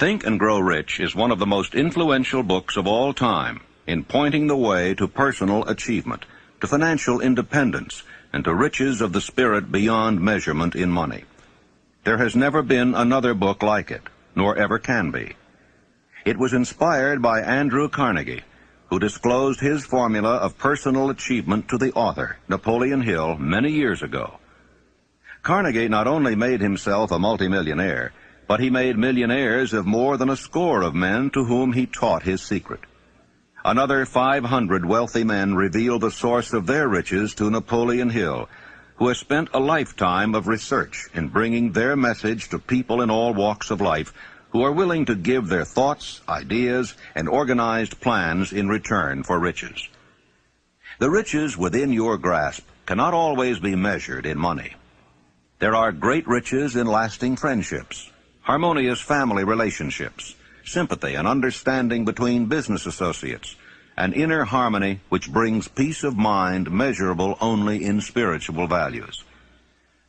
Think and Grow Rich is one of the most influential books of all time in pointing the way to personal achievement, to financial independence, and to riches of the spirit beyond measurement in money. There has never been another book like it, nor ever can be. It was inspired by Andrew Carnegie, who disclosed his formula of personal achievement to the author, Napoleon Hill, many years ago. Carnegie not only made himself a multimillionaire, but he made millionaires of more than a score of men to whom he taught his secret. Another 500 wealthy men revealed the source of their riches to Napoleon Hill, who has spent a lifetime of research in bringing their message to people in all walks of life who are willing to give their thoughts, ideas, and organized plans in return for riches. The riches within your grasp cannot always be measured in money. There are great riches in lasting friendships, harmonious family relationships, sympathy and understanding between business associates, and inner harmony which brings peace of mind measurable only in spiritual values.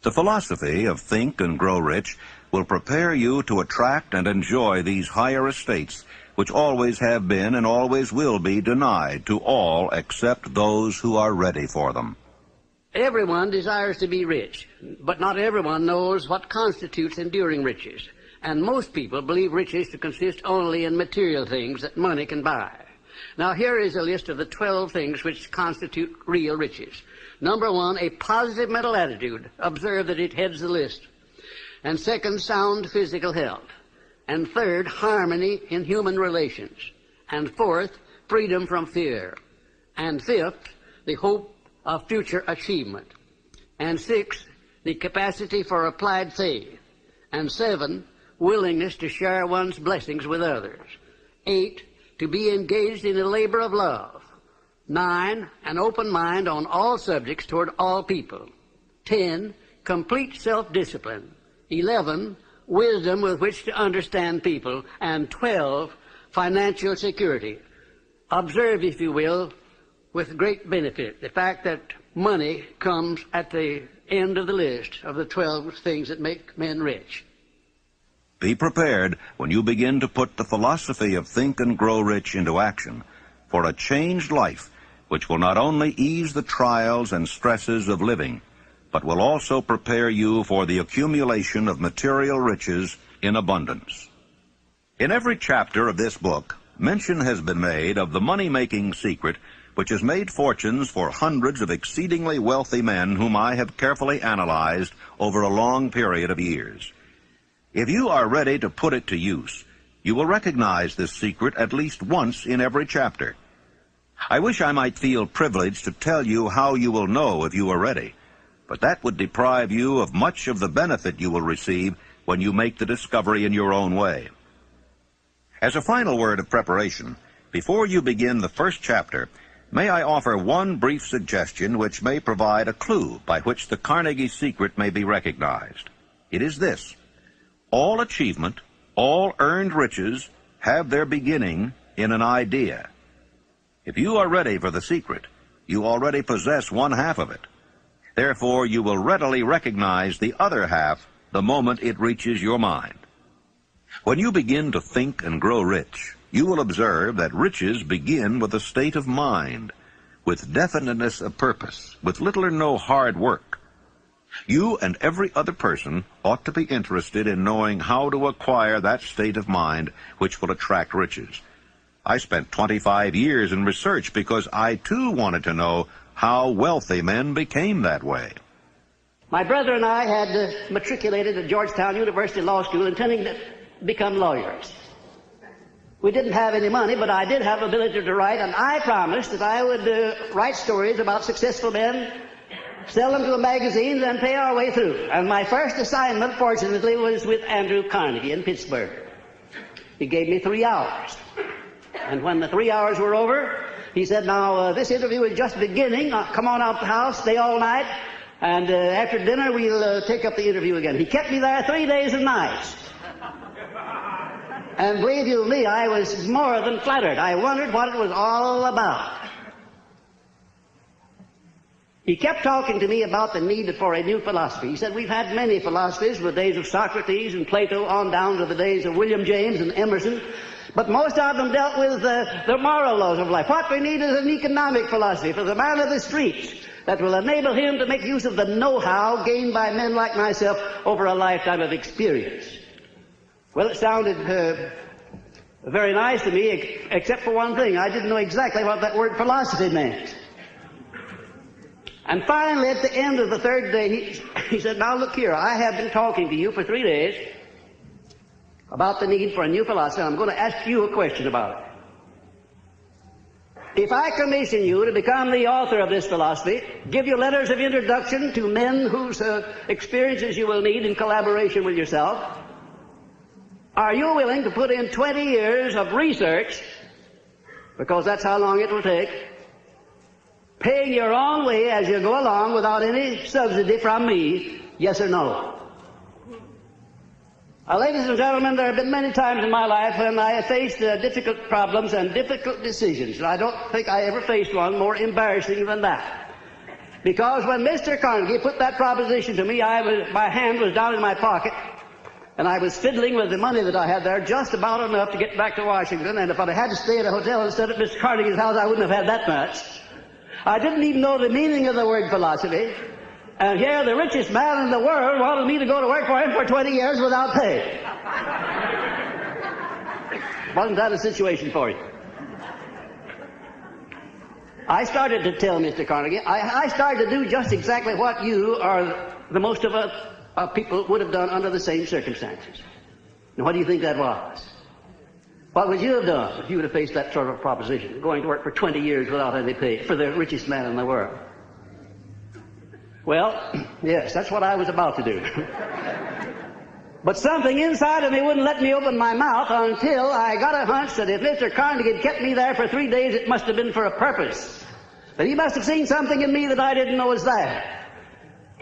The philosophy of Think and Grow Rich will prepare you to attract and enjoy these higher estates which always have been and always will be denied to all except those who are ready for them. Everyone desires to be rich, but not everyone knows what constitutes enduring riches. And most people believe riches to consist only in material things that money can buy. Now here is a list of the 12 things which constitute real riches. Number 1, a positive mental attitude. Observe that it heads the list. And second, sound physical health. And third, harmony in human relations. And fourth, freedom from fear. And fifth, the hope of future achievement. And sixth, the capacity for applied faith. And 7, willingness to share one's blessings with others. 8, to be engaged in a labor of love. 9, an open mind on all subjects toward all people. 10, complete self-discipline. 11, wisdom with which to understand people. And 12, financial security. Observe, if you will, with great benefit, the fact that money comes at the end of the list of the 12 things that make men rich. Be prepared when you begin to put the philosophy of Think and Grow Rich into action for a changed life which will not only ease the trials and stresses of living, but will also prepare you for the accumulation of material riches in abundance. In every chapter of this book, mention has been made of the money-making secret which has made fortunes for hundreds of exceedingly wealthy men whom I have carefully analyzed over a long period of years. If you are ready to put it to use, you will recognize this secret at least once in every chapter. I wish I might feel privileged to tell you how you will know if you are ready, but that would deprive you of much of the benefit you will receive when you make the discovery in your own way. As a final word of preparation, before you begin the first chapter, may I offer one brief suggestion which may provide a clue by which the Carnegie secret may be recognized. It is this: all achievement, all earned riches have their beginning in an idea. If you are ready for the secret, you already possess one half of it. Therefore, you will readily recognize the other half the moment it reaches your mind. When you begin to think and grow rich, you will observe that riches begin with a state of mind, with definiteness of purpose, with little or no hard work. You and every other person ought to be interested in knowing how to acquire that state of mind which will attract riches. I spent 25 years in research because I too wanted to know how wealthy men became that way. My brother and I had matriculated at Georgetown University Law School intending to become lawyers. We didn't have any money, but I did have ability to write, and I promised that I would write stories about successful men, sell them to the magazines, and pay our way through. And my first assignment, fortunately, was with Andrew Carnegie in Pittsburgh. He gave me 3 hours. And when the 3 hours were over, he said, now, this interview is just beginning. Come on out to the house, stay all night, and after dinner we'll take up the interview again. He kept me there 3 days and nights. And believe you me, I was more than flattered. I wondered what it was all about. He kept talking to me about the need for a new philosophy. He said, we've had many philosophies from the days of Socrates and Plato on down to the days of William James and Emerson, but most of them dealt with the moral laws of life. What we need is an economic philosophy for the man of the streets that will enable him to make use of the know-how gained by men like myself over a lifetime of experience. Well, it sounded very nice to me, except for one thing. I didn't know exactly what that word philosophy meant. And finally, at the end of the third day, he said, now look here, I have been talking to you for 3 days about the need for a new philosophy, and I'm going to ask you a question about it. If I commission you to become the author of this philosophy, give you letters of introduction to men whose experiences you will need in collaboration with yourself, are you willing to put in 20 years of research, because that's how long it will take, paying your own way as you go along without any subsidy from me, yes or no? Ladies and gentlemen, there have been many times in my life when I have faced difficult problems and difficult decisions, and I don't think I ever faced one more embarrassing than that. Because when Mr. Carnegie put that proposition to me, my hand was down in my pocket, and I was fiddling with the money that I had there just about enough to get back to Washington, and if I had to stay at a hotel instead of Mr. Carnegie's house, I wouldn't have had that much. I didn't even know the meaning of the word philosophy. And here the richest man in the world wanted me to go to work for him for 20 years without pay. Wasn't that a situation for you? I started to tell Mr. Carnegie, I started to do just exactly what you or the most of us people would have done under the same circumstances. Now, what do you think that was? What would you have done if you would have faced that sort of proposition, going to work for 20 years without any pay for the richest man in the world? Well, yes, that's what I was about to do. But something inside of me wouldn't let me open my mouth until I got a hunch that if Mr. Carnegie had kept me there for 3 days, it must have been for a purpose. That he must have seen something in me that I didn't know was there.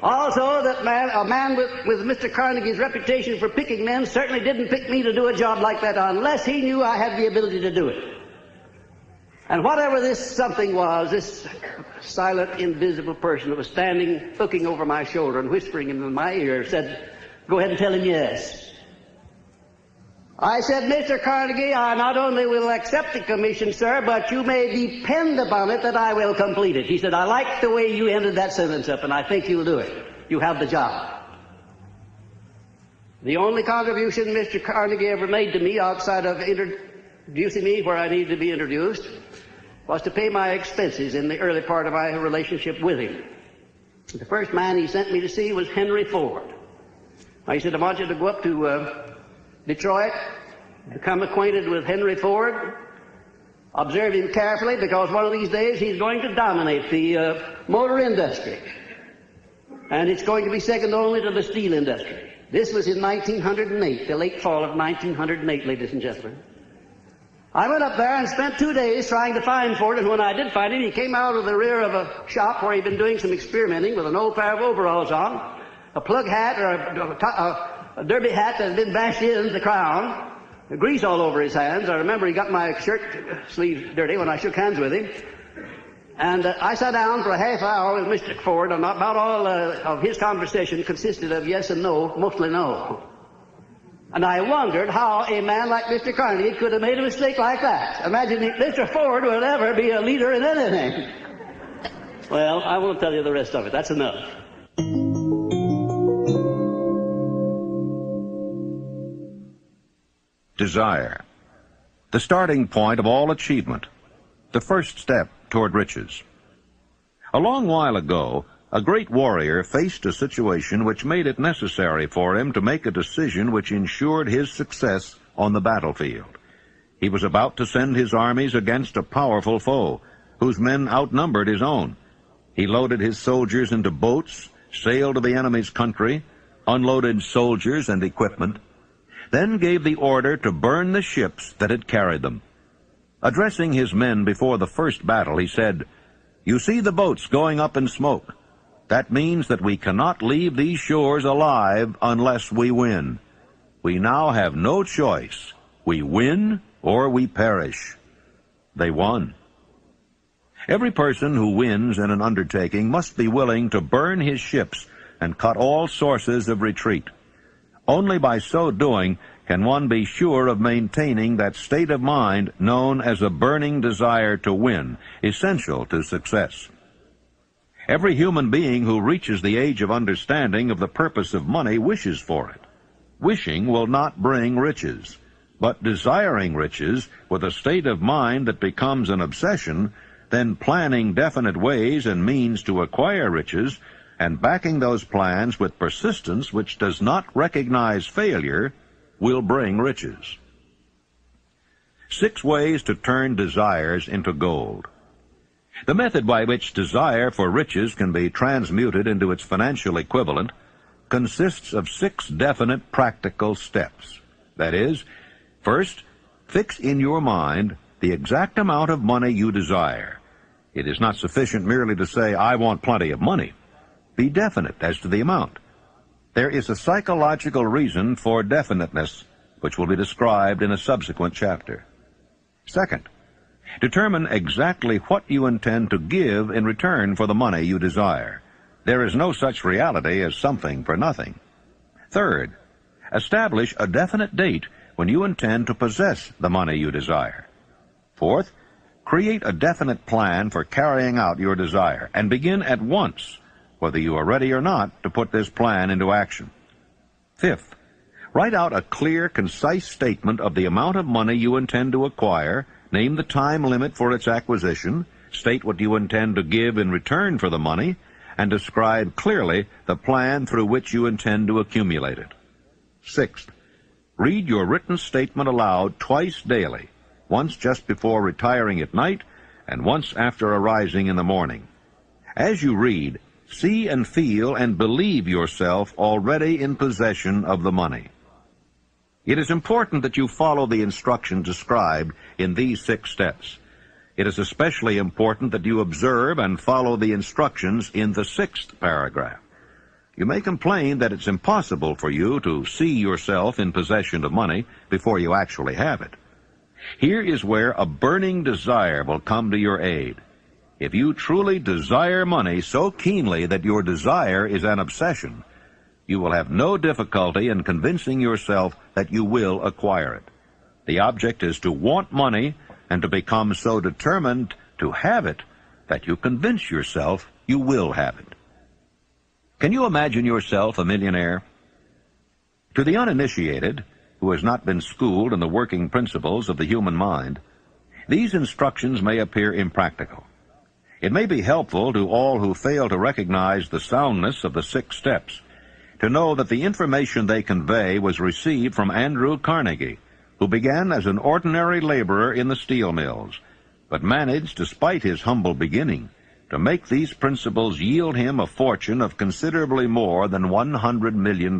Also, that a man with Mr. Carnegie's reputation for picking men certainly didn't pick me to do a job like that unless he knew I had the ability to do it. And whatever this something was, this silent, invisible person that was standing, looking over my shoulder and whispering in my ear, said, go ahead and tell him yes. I said, Mr. Carnegie, I not only will accept the commission, sir, but you may depend upon it that I will complete it. He said, I like the way you ended that sentence up, and I think you'll do it. You have the job. The only contribution Mr. Carnegie ever made to me outside of introducing me where I needed to be introduced was to pay my expenses in the early part of my relationship with him. The first man he sent me to see was Henry Ford. He said, I want you to go up to Detroit, become acquainted with Henry Ford, observe him carefully, because one of these days he's going to dominate the motor industry. And it's going to be second only to the steel industry. This was in 1908, the late fall of 1908, ladies and gentlemen. I went up there and spent 2 days trying to find Ford, and when I did find him, he came out of the rear of a shop where he'd been doing some experimenting with an old pair of overalls on, a plug hat or a derby hat that had been bashed in the crown, grease all over his hands. I remember he got my shirt sleeves dirty when I shook hands with him. And I sat down for a half hour with Mr. Ford, and about all of his conversation consisted of yes and no, mostly no. And I wondered how a man like Mr. Carnegie could have made a mistake like that. Imagine if Mr. Ford would ever be a leader in anything. Well, I won't tell you the rest of it. That's enough. Desire. The starting point of all achievement. The first step toward riches. A long while ago, a great warrior faced a situation which made it necessary for him to make a decision which ensured his success on the battlefield. He was about to send his armies against a powerful foe, whose men outnumbered his own. He loaded his soldiers into boats, sailed to the enemy's country, unloaded soldiers and equipment, then gave the order to burn the ships that had carried them. Addressing his men before the first battle, he said, "You see the boats going up in smoke. That means that we cannot leave these shores alive unless we win. We now have no choice. We win or we perish." They won. Every person who wins in an undertaking must be willing to burn his ships and cut all sources of retreat. Only by so doing can one be sure of maintaining that state of mind known as a burning desire to win, essential to success. Every human being who reaches the age of understanding of the purpose of money wishes for it. Wishing will not bring riches, but desiring riches with a state of mind that becomes an obsession, then planning definite ways and means to acquire riches, and backing those plans with persistence which does not recognize failure, will bring riches. 6 ways to turn desires into gold. The method by which desire for riches can be transmuted into its financial equivalent consists of 6 definite practical steps. That is, first, fix in your mind the exact amount of money you desire. It is not sufficient merely to say, "I want plenty of money." Be definite as to the amount. There is a psychological reason for definiteness, which will be described in a subsequent chapter. Second, determine exactly what you intend to give in return for the money you desire. There is no such reality as something for nothing. Third, establish a definite date when you intend to possess the money you desire. Fourth, create a definite plan for carrying out your desire, and begin at once, whether you are ready or not, to put this plan into action. Fifth, write out a clear, concise statement of the amount of money you intend to acquire, name the time limit for its acquisition, state what you intend to give in return for the money, and describe clearly the plan through which you intend to accumulate it. Sixth, read your written statement aloud twice daily, once just before retiring at night and once after arising in the morning. As you read, see and feel and believe yourself already in possession of the money. It is important that you follow the instructions described in these 6 steps. It is especially important that you observe and follow the instructions in the 6th paragraph. You may complain that it's impossible for you to see yourself in possession of money before you actually have it. Here is where a burning desire will come to your aid. If you truly desire money so keenly that your desire is an obsession, you will have no difficulty in convincing yourself that you will acquire it. The object is to want money and to become so determined to have it that you convince yourself you will have it. Can you imagine yourself a millionaire? To the uninitiated, who has not been schooled in the working principles of the human mind, these instructions may appear impractical. It may be helpful to all who fail to recognize the soundness of the 6 steps to know that the information they convey was received from Andrew Carnegie, who began as an ordinary laborer in the steel mills, but managed, despite his humble beginning, to make these principles yield him a fortune of considerably more than $100 million.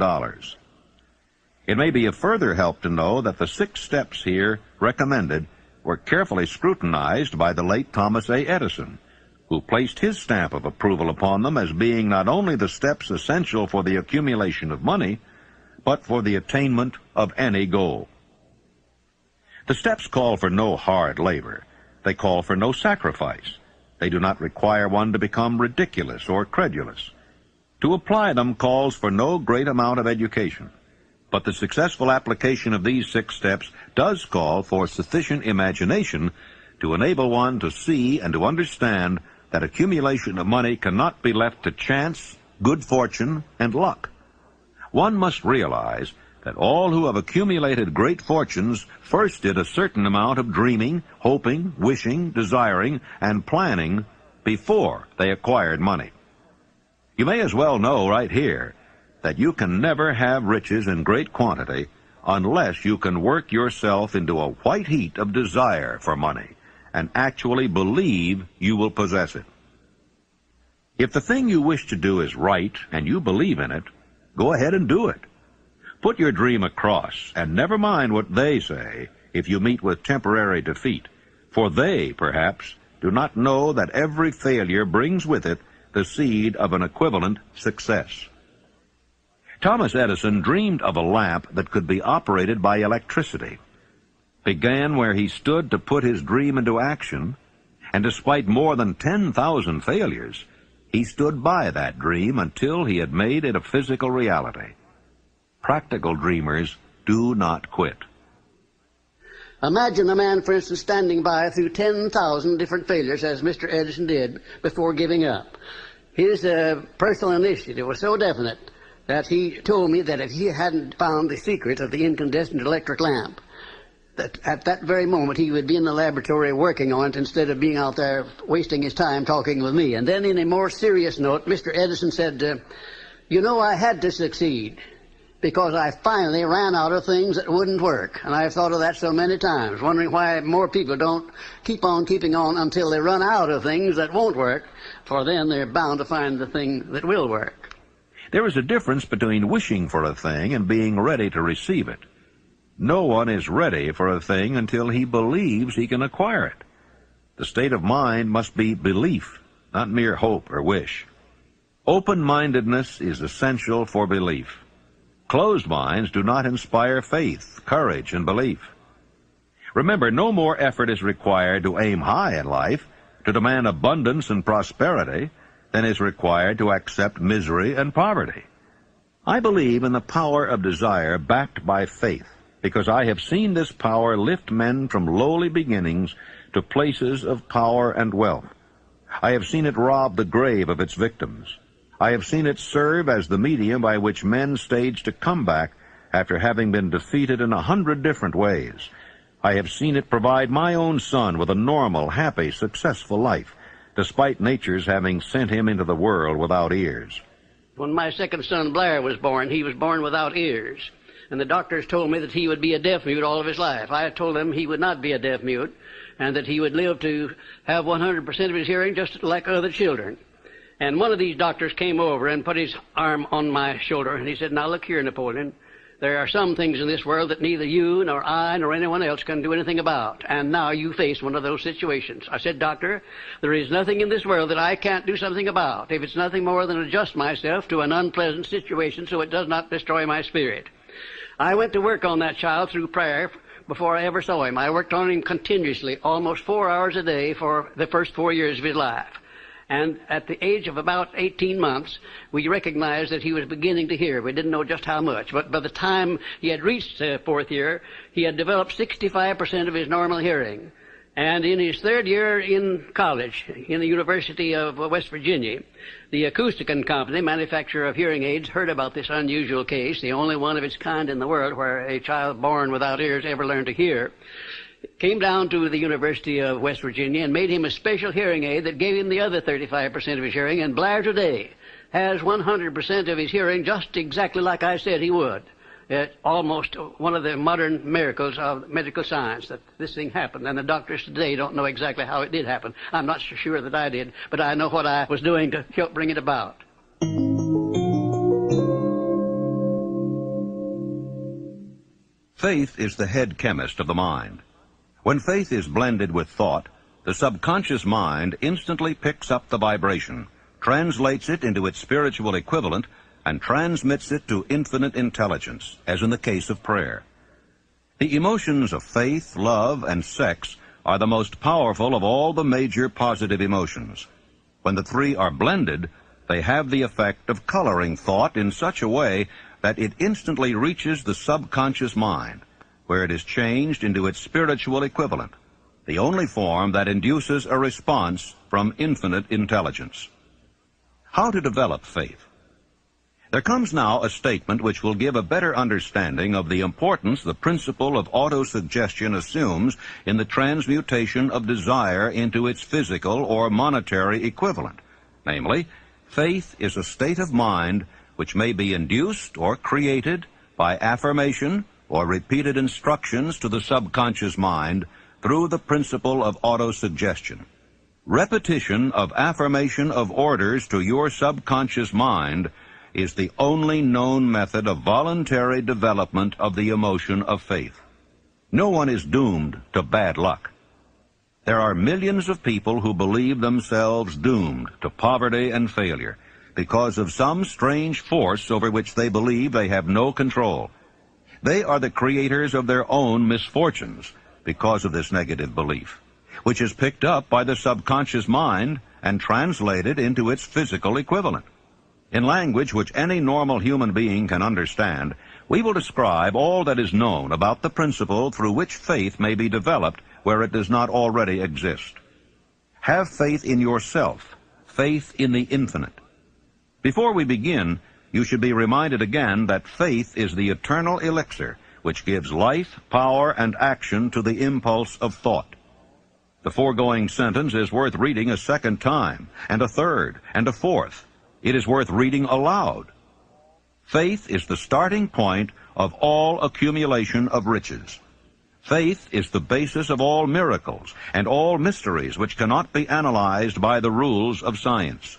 It may be of further help to know that the 6 steps here recommended were carefully scrutinized by the late Thomas A. Edison, who placed his stamp of approval upon them as being not only the steps essential for the accumulation of money, but for the attainment of any goal. The steps call for no hard labor. They call for no sacrifice. They do not require one to become ridiculous or credulous. To apply them calls for no great amount of education. But the successful application of these 6 steps does call for sufficient imagination to enable one to see and to understand that accumulation of money cannot be left to chance, good fortune, and luck. One must realize that all who have accumulated great fortunes first did a certain amount of dreaming, hoping, wishing, desiring, and planning before they acquired money. You may as well know right here that you can never have riches in great quantity unless you can work yourself into a white heat of desire for money and actually believe you will possess it. If the thing you wish to do is right and you believe in it, go ahead and do it. Put your dream across, and never mind what they say if you meet with temporary defeat, for they, perhaps, do not know that every failure brings with it the seed of an equivalent success. Thomas Edison dreamed of a lamp that could be operated by electricity, began where he stood to put his dream into action, And despite more than 10,000 failures, he stood by that dream until he had made it a physical reality. Practical dreamers do not quit. Imagine a man, for instance, standing by through 10,000 different failures, as Mr. Edison did, before giving up. His personal initiative was so definite that he told me that if he hadn't found the secret of the incandescent electric lamp, that at that very moment he would be in the laboratory working on it instead of being out there wasting his time talking with me. And then in a more serious note, Mr. Edison said, you know, I had to succeed because I finally ran out of things that wouldn't work. And I've thought of that so many times, wondering why more people don't keep on keeping on until they run out of things that won't work, for then they're bound to find the thing that will work. There is a difference between wishing for a thing and being ready to receive it. No one is ready for a thing until he believes he can acquire it. The state of mind must be belief, not mere hope or wish. Open-mindedness is essential for belief. Closed minds do not inspire faith, courage, and belief. Remember, no more effort is required to aim high in life, to demand abundance and prosperity, than is required to accept misery and poverty. I believe in the power of desire backed by faith, because I have seen this power lift men from lowly beginnings to places of power and wealth. I have seen it rob the grave of its victims. I have seen it serve as the medium by which men stage a comeback after having been defeated in 100 different ways. I have seen it provide my own son with a normal, happy, successful life, despite nature's having sent him into the world without ears. When my second son, Blair, was born, he was born without ears. And the doctors told me that he would be a deaf mute all of his life. I told them he would not be a deaf mute, and that he would live to have 100% of his hearing just like other children. And one of these doctors came over and put his arm on my shoulder, and he said, now look here, Napoleon, there are some things in this world that neither you nor I nor anyone else can do anything about, and now you face one of those situations. I said, Doctor, there is nothing in this world that I can't do something about, if it's nothing more than adjust myself to an unpleasant situation so it does not destroy my spirit. I went to work on that child through prayer before I ever saw him. I worked on him continuously, almost 4 hours a day for the first 4 years of his life. And at the age of about 18 months, we recognized that he was beginning to hear. We didn't know just how much. But by the time he had reached the 4th year, he had developed 65% of his normal hearing. And in his 3rd year in college, in the University of West Virginia, the Acousticon Company, manufacturer of hearing aids, heard about this unusual case, the only one of its kind in the world where a child born without ears ever learned to hear. Came down to the University of West Virginia and made him a special hearing aid that gave him the other 35% of his hearing, and Blair today has 100% of his hearing just exactly like I said he would. It's almost one of the modern miracles of medical science that this thing happened, and the doctors today don't know exactly how it did happen. I'm not so sure that I did, but I know what I was doing to help bring it about. Faith is the head chemist of the mind. When faith is blended with thought, the subconscious mind instantly picks up the vibration, translates it into its spiritual equivalent, and transmits it to infinite intelligence, as in the case of prayer. The emotions of faith, love, and sex are the most powerful of all the major positive emotions. When the three are blended, they have the effect of coloring thought in such a way that it instantly reaches the subconscious mind, where it is changed into its spiritual equivalent, the only form that induces a response from infinite intelligence. How to develop faith? There comes now a statement which will give a better understanding of the importance the principle of autosuggestion assumes in the transmutation of desire into its physical or monetary equivalent. Namely, faith is a state of mind which may be induced or created by affirmation or repeated instructions to the subconscious mind through the principle of autosuggestion. Repetition of affirmation of orders to your subconscious mind is the only known method of voluntary development of the emotion of faith. No one is doomed to bad luck. There are millions of people who believe themselves doomed to poverty and failure because of some strange force over which they believe they have no control. They are the creators of their own misfortunes because of this negative belief. which is picked up by the subconscious mind and translated into its physical equivalent. In language which any normal human being can understand, we will describe all that is known about the principle through which faith may be developed where it does not already exist. Have faith in yourself, faith in the infinite. Before we begin, you should be reminded again that faith is the eternal elixir which gives life, power, and action to the impulse of thought. The foregoing sentence is worth reading a second time, and a third, and a fourth. It is worth reading aloud. Faith is the starting point of all accumulation of riches. Faith is the basis of all miracles and all mysteries which cannot be analyzed by the rules of science.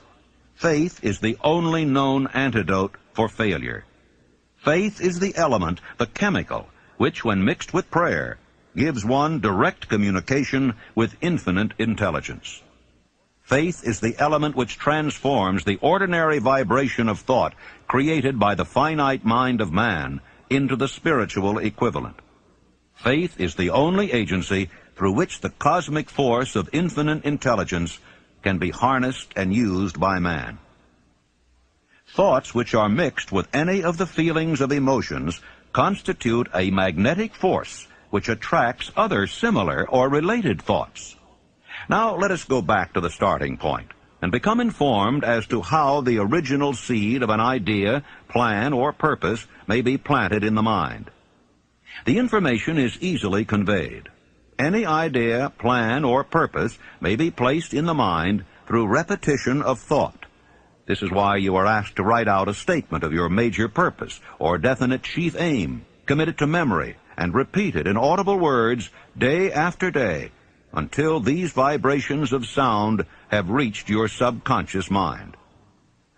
Faith is the only known antidote for failure. Faith is the element, the chemical, which, when mixed with prayer, gives one direct communication with infinite intelligence. Faith is the element which transforms the ordinary vibration of thought created by the finite mind of man into the spiritual equivalent. Faith is the only agency through which the cosmic force of infinite intelligence can be harnessed and used by man. Thoughts which are mixed with any of the feelings of emotions constitute a magnetic force which attracts other similar or related thoughts. Now let us go back to the starting point and become informed as to how the original seed of an idea, plan, or purpose may be planted in the mind. The information is easily conveyed. Any idea, plan, or purpose may be placed in the mind through repetition of thought. This is why you are asked to write out a statement of your major purpose or definite chief aim, commit it to memory, and repeat it in audible words day after day until these vibrations of sound have reached your subconscious mind.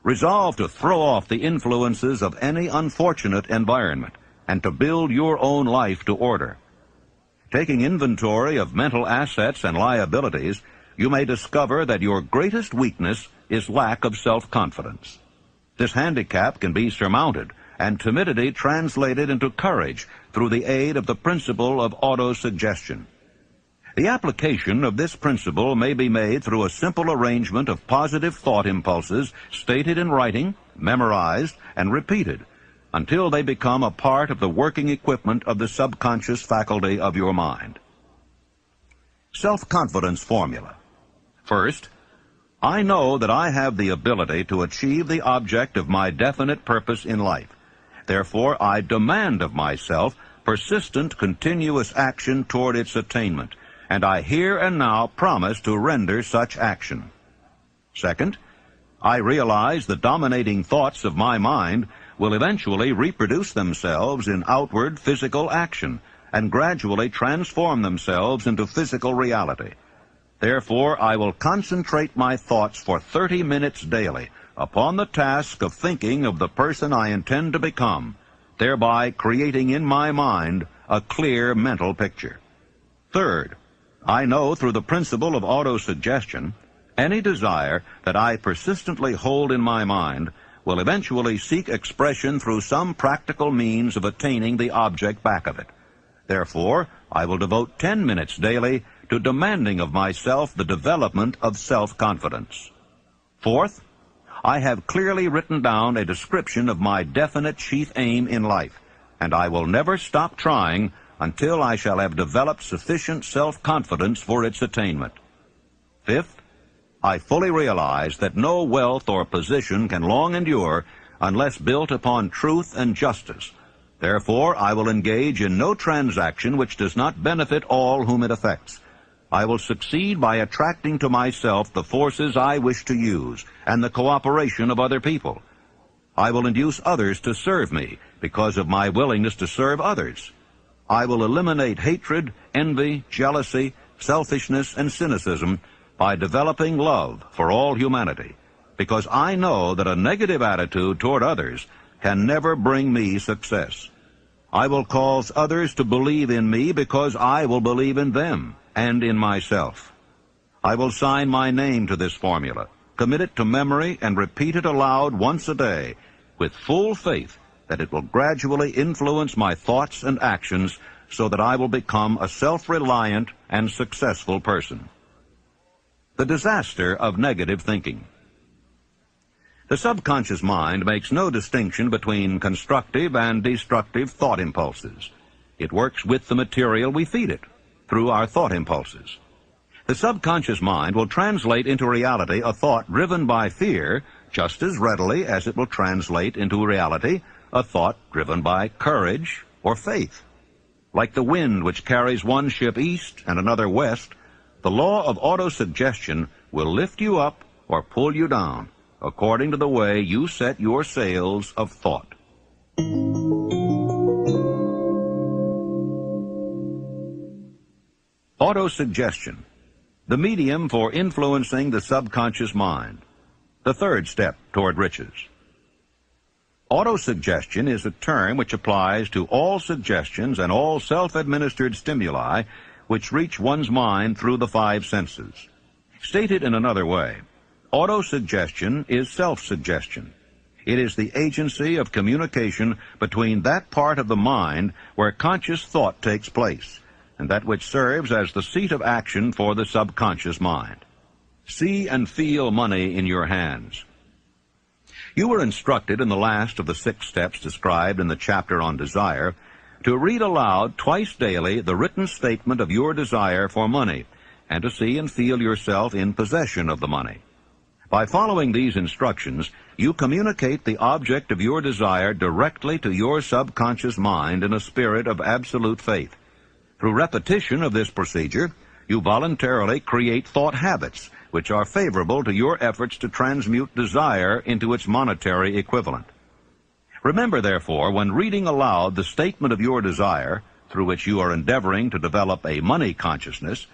Resolve to throw off the influences of any unfortunate environment and to build your own life to order. Taking inventory of mental assets and liabilities, you may discover that your greatest weakness is lack of self-confidence. This handicap can be surmounted and timidity translated into courage through the aid of the principle of autosuggestion. The application of this principle may be made through a simple arrangement of positive thought impulses stated in writing, memorized, and repeated until they become a part of the working equipment of the subconscious faculty of your mind. Self-confidence formula. First, I know that I have the ability to achieve the object of my definite purpose in life. Therefore, I demand of myself persistent, continuous action toward its attainment, and I here and now promise to render such action. Second, I realize the dominating thoughts of my mind will eventually reproduce themselves in outward physical action and gradually transform themselves into physical reality. Therefore, I will concentrate my thoughts for 30 minutes daily upon the task of thinking of the person I intend to become, thereby creating in my mind a clear mental picture. Third, I know through the principle of autosuggestion, any desire that I persistently hold in my mind will eventually seek expression through some practical means of attaining the object back of it. Therefore, I will devote 10 minutes daily to demanding of myself the development of self-confidence. Fourth, I have clearly written down a description of my definite chief aim in life, and I will never stop trying until I shall have developed sufficient self-confidence for its attainment. Fifth, I fully realize that no wealth or position can long endure unless built upon truth and justice. Therefore, I will engage in no transaction which does not benefit all whom it affects. I will succeed by attracting to myself the forces I wish to use and the cooperation of other people. I will induce others to serve me because of my willingness to serve others. I will eliminate hatred, envy, jealousy, selfishness, and cynicism by developing love for all humanity, because I know that a negative attitude toward others can never bring me success. I will cause others to believe in me because I will believe in them and in myself. I will sign my name to this formula, commit it to memory, and repeat it aloud once a day, with full faith that it will gradually influence my thoughts and actions so that I will become a self-reliant and successful person. The disaster of negative thinking. The subconscious mind makes no distinction between constructive and destructive thought impulses. It works with the material we feed it, through our thought impulses. The subconscious mind will translate into reality a thought driven by fear just as readily as it will translate into reality a thought driven by courage or faith. Like the wind which carries one ship east and another west, the law of autosuggestion will lift you up or pull you down according to the way you set your sails of thought. Autosuggestion, the medium for influencing the subconscious mind, the third step toward riches. Autosuggestion is a term which applies to all suggestions and all self-administered stimuli which reach one's mind through the five senses. Stated in another way, autosuggestion is self-suggestion. It is the agency of communication between that part of the mind where conscious thought takes place, and that which serves as the seat of action for the subconscious mind. See and feel money in your hands. You were instructed in the last of the 6 steps described in the chapter on desire to read aloud twice daily the written statement of your desire for money, and to see and feel yourself in possession of the money. By following these instructions, you communicate the object of your desire directly to your subconscious mind in a spirit of absolute faith. Through repetition of this procedure, you voluntarily create thought habits which are favorable to your efforts to transmute desire into its monetary equivalent. Remember, therefore, when reading aloud the statement of your desire, through which you are endeavoring to develop a money consciousness,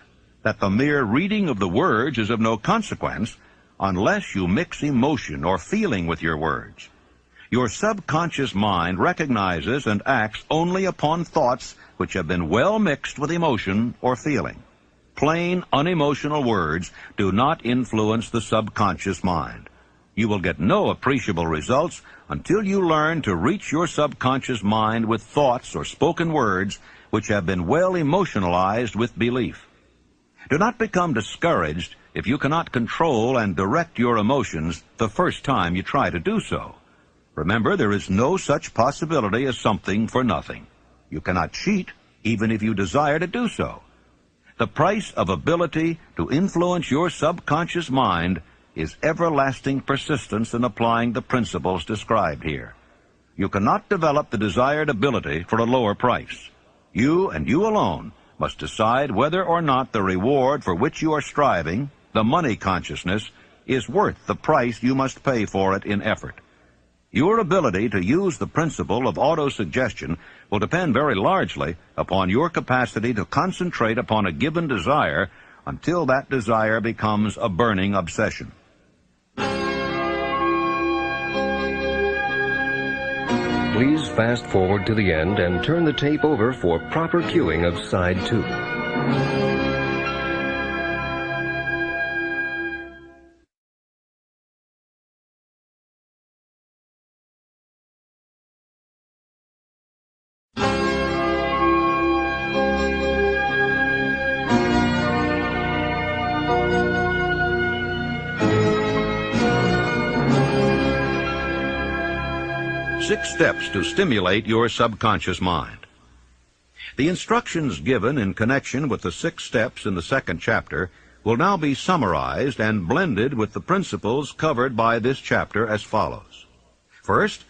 that the mere reading of the words is of no consequence unless you mix emotion or feeling with your words. Your subconscious mind recognizes and acts only upon thoughts which have been well mixed with emotion or feeling. Plain, unemotional words do not influence the subconscious mind. You will get no appreciable results until you learn to reach your subconscious mind with thoughts or spoken words which have been well emotionalized with belief. Do not become discouraged if you cannot control and direct your emotions the first time you try to do so. Remember, there is no such possibility as something for nothing. You cannot cheat even if you desire to do so. The price of ability to influence your subconscious mind is everlasting persistence in applying the principles described here. You cannot develop the desired ability for a lower price. You and you alone must decide whether or not the reward for which you are striving, the money consciousness, is worth the price you must pay for it in effort. Your ability to use the principle of autosuggestion will depend very largely upon your capacity to concentrate upon a given desire until that desire becomes a burning obsession. Please fast forward to the end and turn the tape over for proper cueing of side 2. 6 steps to stimulate your subconscious mind. The instructions given in connection with the 6 steps in the 2nd chapter will now be summarized and blended with the principles covered by this chapter as follows. First,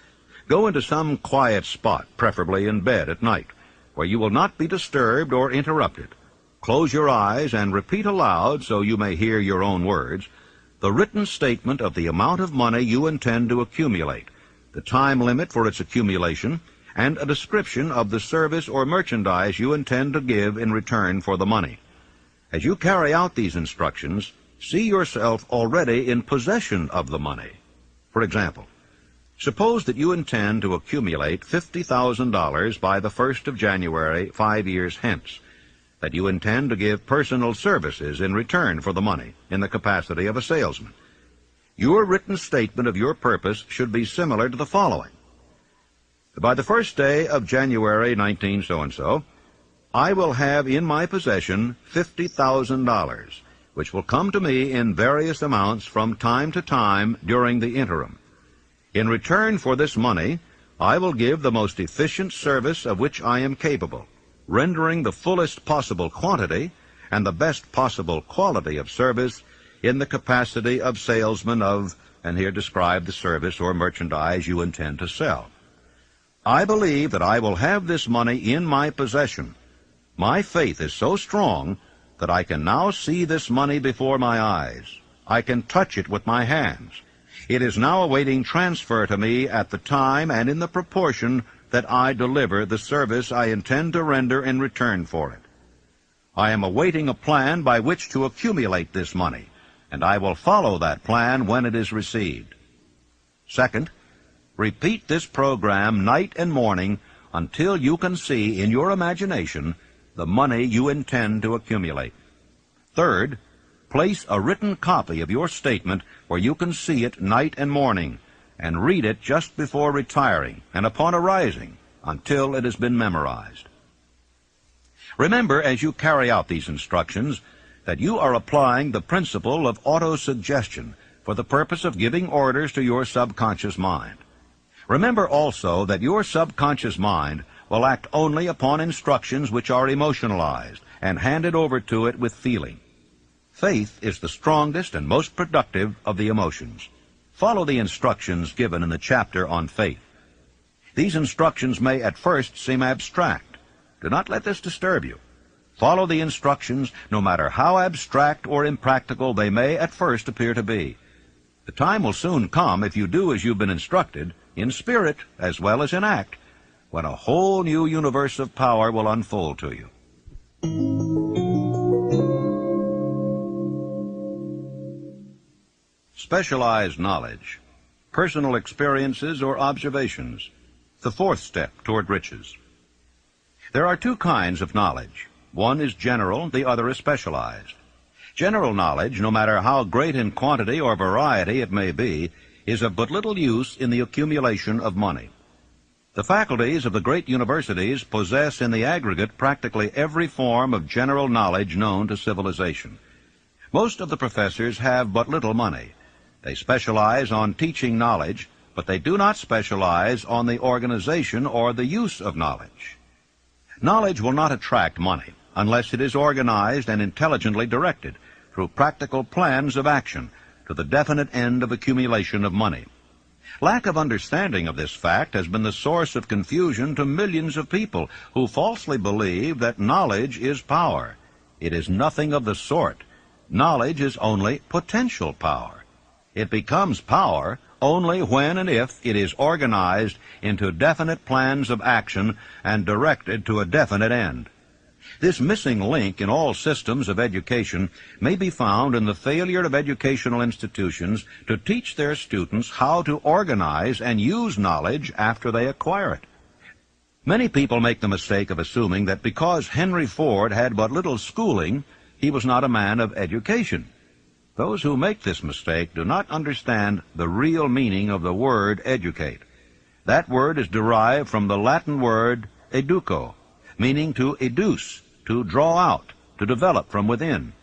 go into some quiet spot, preferably in bed at night, where you will not be disturbed or interrupted. Close your eyes and repeat aloud, so you may hear your own words, the written statement of the amount of money you intend to accumulate, the time limit for its accumulation, and a description of the service or merchandise you intend to give in return for the money. As you carry out these instructions, see yourself already in possession of the money. For example, suppose that you intend to accumulate $50,000 by the 1st of January 5 years hence, that you intend to give personal services in return for the money in the capacity of a salesman. Your written statement of your purpose should be similar to the following. By the 1st day of January 19 so-and-so, I will have in my possession $50,000, which will come to me in various amounts from time to time during the interim. In return for this money, I will give the most efficient service of which I am capable, rendering the fullest possible quantity and the best possible quality of service in the capacity of salesman of, and here describe the service or merchandise you intend to sell. I believe that I will have this money in my possession. My faith is so strong that I can now see this money before my eyes. I can touch it with my hands. It is now awaiting transfer to me at the time and in the proportion that I deliver the service I intend to render in return for it. I am awaiting a plan by which to accumulate this money, and I will follow that plan when it is received. Second, repeat this program night and morning until you can see in your imagination the money you intend to accumulate. Third, place a written copy of your statement where you can see it night and morning, and read it just before retiring and upon arising until it has been memorized. Remember, as you carry out these instructions, that you are applying the principle of autosuggestion for the purpose of giving orders to your subconscious mind. Remember also that your subconscious mind will act only upon instructions which are emotionalized and handed over to it with feeling. Faith is the strongest and most productive of the emotions. Follow the instructions given in the chapter on faith. These instructions may at first seem abstract. Do not let this disturb you. Follow the instructions, no matter how abstract or impractical they may at first appear to be. The time will soon come, if you do as you've been instructed, in spirit as well as in act, when a whole new universe of power will unfold to you. Specialized knowledge, personal experiences or observations, the fourth step toward riches. There are two kinds of knowledge. One is general, the other is specialized. General knowledge, no matter how great in quantity or variety it may be, is of but little use in the accumulation of money. The faculties of the great universities possess in the aggregate practically every form of general knowledge known to civilization. Most of the professors have but little money. They specialize on teaching knowledge, but they do not specialize on the organization or the use of knowledge. Knowledge will not attract money unless it is organized and intelligently directed through practical plans of action to the definite end of accumulation of money. Lack of understanding of this fact has been the source of confusion to millions of people who falsely believe that knowledge is power. It is nothing of the sort. Knowledge is only potential power. It becomes power only when and if it is organized into definite plans of action and directed to a definite end. This missing link in all systems of education may be found in the failure of educational institutions to teach their students how to organize and use knowledge after they acquire it. Many people make the mistake of assuming that because Henry Ford had but little schooling, he was not a man of education. Those who make this mistake do not understand the real meaning of the word educate. That word is derived from the Latin word educo, meaning to educe, to draw out, to develop from within.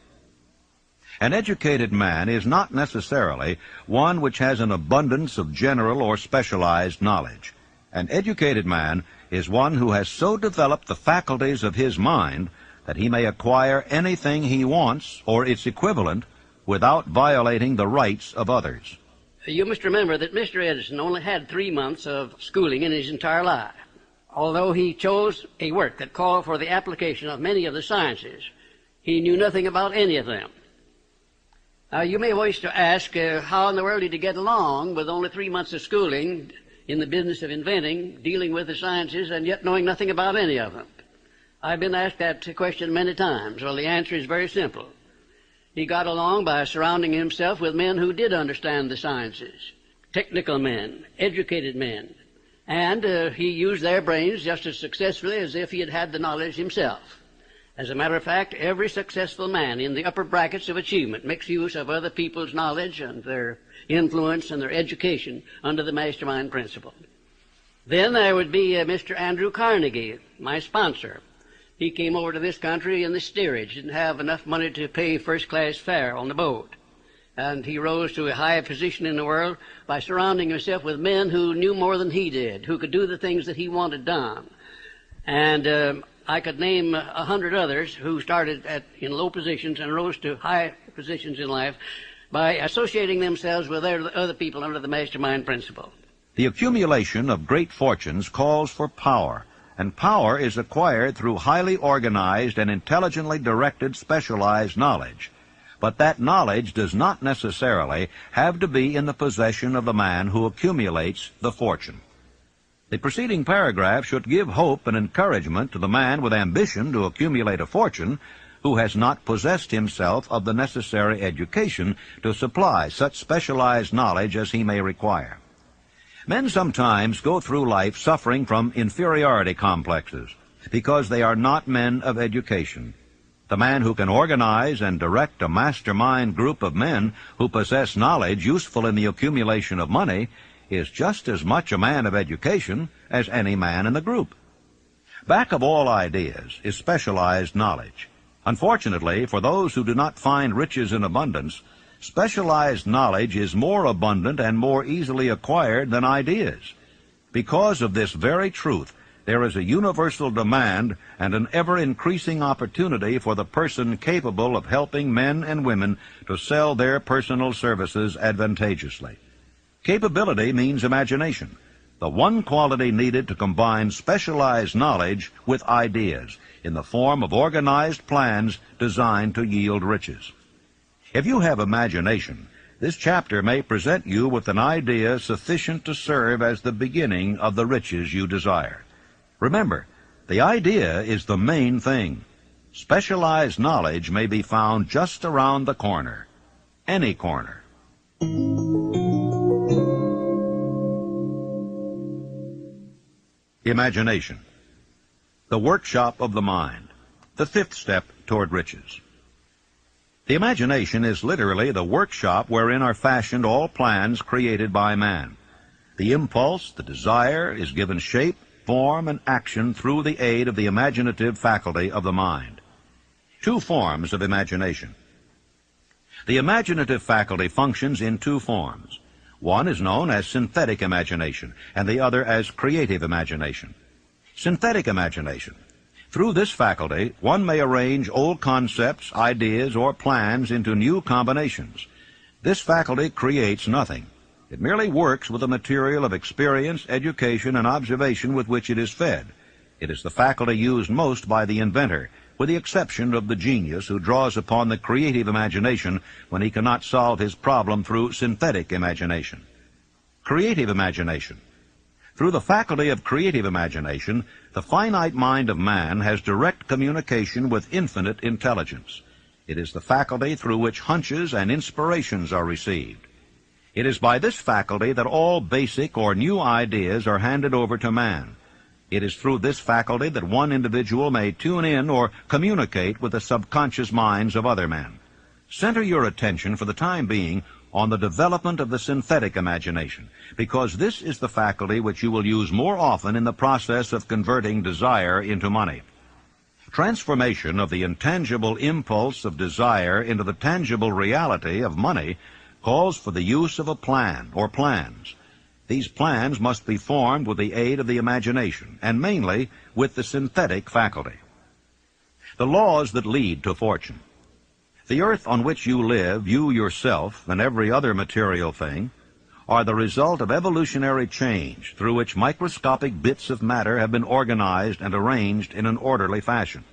An educated man is not necessarily one which has an abundance of general or specialized knowledge. An educated man is one who has so developed the faculties of his mind that he may acquire anything he wants or its equivalent without violating the rights of others. You must remember that Mr. Edison only had 3 months of schooling in his entire life. Although he chose a work that called for the application of many of the sciences, he knew nothing about any of them. Now, you may wish to ask how in the world did he get along with only 3 months of schooling in the business of inventing, dealing with the sciences, and yet knowing nothing about any of them. I've been asked that question many times. Well, the answer is very simple. He got along by surrounding himself with men who did understand the sciences, technical men, educated men, and he used their brains just as successfully as if he had had the knowledge himself. As a matter of fact, every successful man in the upper brackets of achievement makes use of other people's knowledge and their influence and their education under the mastermind principle. Then there would be Mr. Andrew Carnegie, my sponsor. He came over to this country in the steerage, didn't have enough money to pay first-class fare on the boat. And he rose to a high position in the world by surrounding himself with men who knew more than he did, who could do the things that he wanted done. And I could name 100 others who started in low positions and rose to high positions in life by associating themselves with other people under the mastermind principle. The accumulation of great fortunes calls for power, and power is acquired through highly organized and intelligently directed specialized knowledge. But that knowledge does not necessarily have to be in the possession of the man who accumulates the fortune. The preceding paragraph should give hope and encouragement to the man with ambition to accumulate a fortune who has not possessed himself of the necessary education to supply such specialized knowledge as he may require. Men sometimes go through life suffering from inferiority complexes because they are not men of education. The man who can organize and direct a mastermind group of men who possess knowledge useful in the accumulation of money is just as much a man of education as any man in the group. Back of all ideas is specialized knowledge. Unfortunately, for those who do not find riches in abundance, specialized knowledge is more abundant and more easily acquired than ideas. Because of this very truth, there is a universal demand and an ever-increasing opportunity for the person capable of helping men and women to sell their personal services advantageously. Capability means imagination, the one quality needed to combine specialized knowledge with ideas in the form of organized plans designed to yield riches. If you have imagination, this chapter may present you with an idea sufficient to serve as the beginning of the riches you desire. Remember, the idea is the main thing. Specialized knowledge may be found just around the corner, any corner. Imagination, the workshop of the mind, the fifth step toward riches. The imagination is literally the workshop wherein are fashioned all plans created by man. The impulse, the desire, is given shape, form, and action through the aid of the imaginative faculty of the mind. Two forms of imagination. The imaginative faculty functions in two forms. One is known as synthetic imagination, and the other as creative imagination. Synthetic imagination. Through this faculty, one may arrange old concepts, ideas, or plans into new combinations. This faculty creates nothing. It merely works with the material of experience, education, and observation with which it is fed. It is the faculty used most by the inventor, with the exception of the genius who draws upon the creative imagination when he cannot solve his problem through synthetic imagination. Creative imagination. Through the faculty of creative imagination, the finite mind of man has direct communication with infinite intelligence. It is the faculty through which hunches and inspirations are received. It is by this faculty that all basic or new ideas are handed over to man. It is through this faculty that one individual may tune in or communicate with the subconscious minds of other men. Center your attention for the time being on the development of the synthetic imagination, because this is the faculty which you will use more often in the process of converting desire into money. Transformation of the intangible impulse of desire into the tangible reality of money calls for the use of a plan or plans. These plans must be formed with the aid of the imagination, and mainly with the synthetic faculty. The laws that lead to fortune. The earth on which you live, you yourself, and every other material thing, are the result of evolutionary change through which microscopic bits of matter have been organized and arranged in an orderly fashion.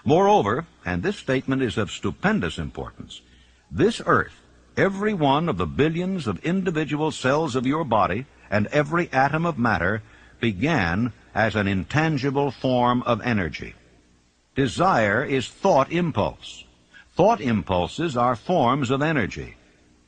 Moreover, and this statement is of stupendous importance, this earth, every one of the billions of individual cells of your body and every atom of matter began as an intangible form of energy. Desire is thought impulse. Thought impulses are forms of energy.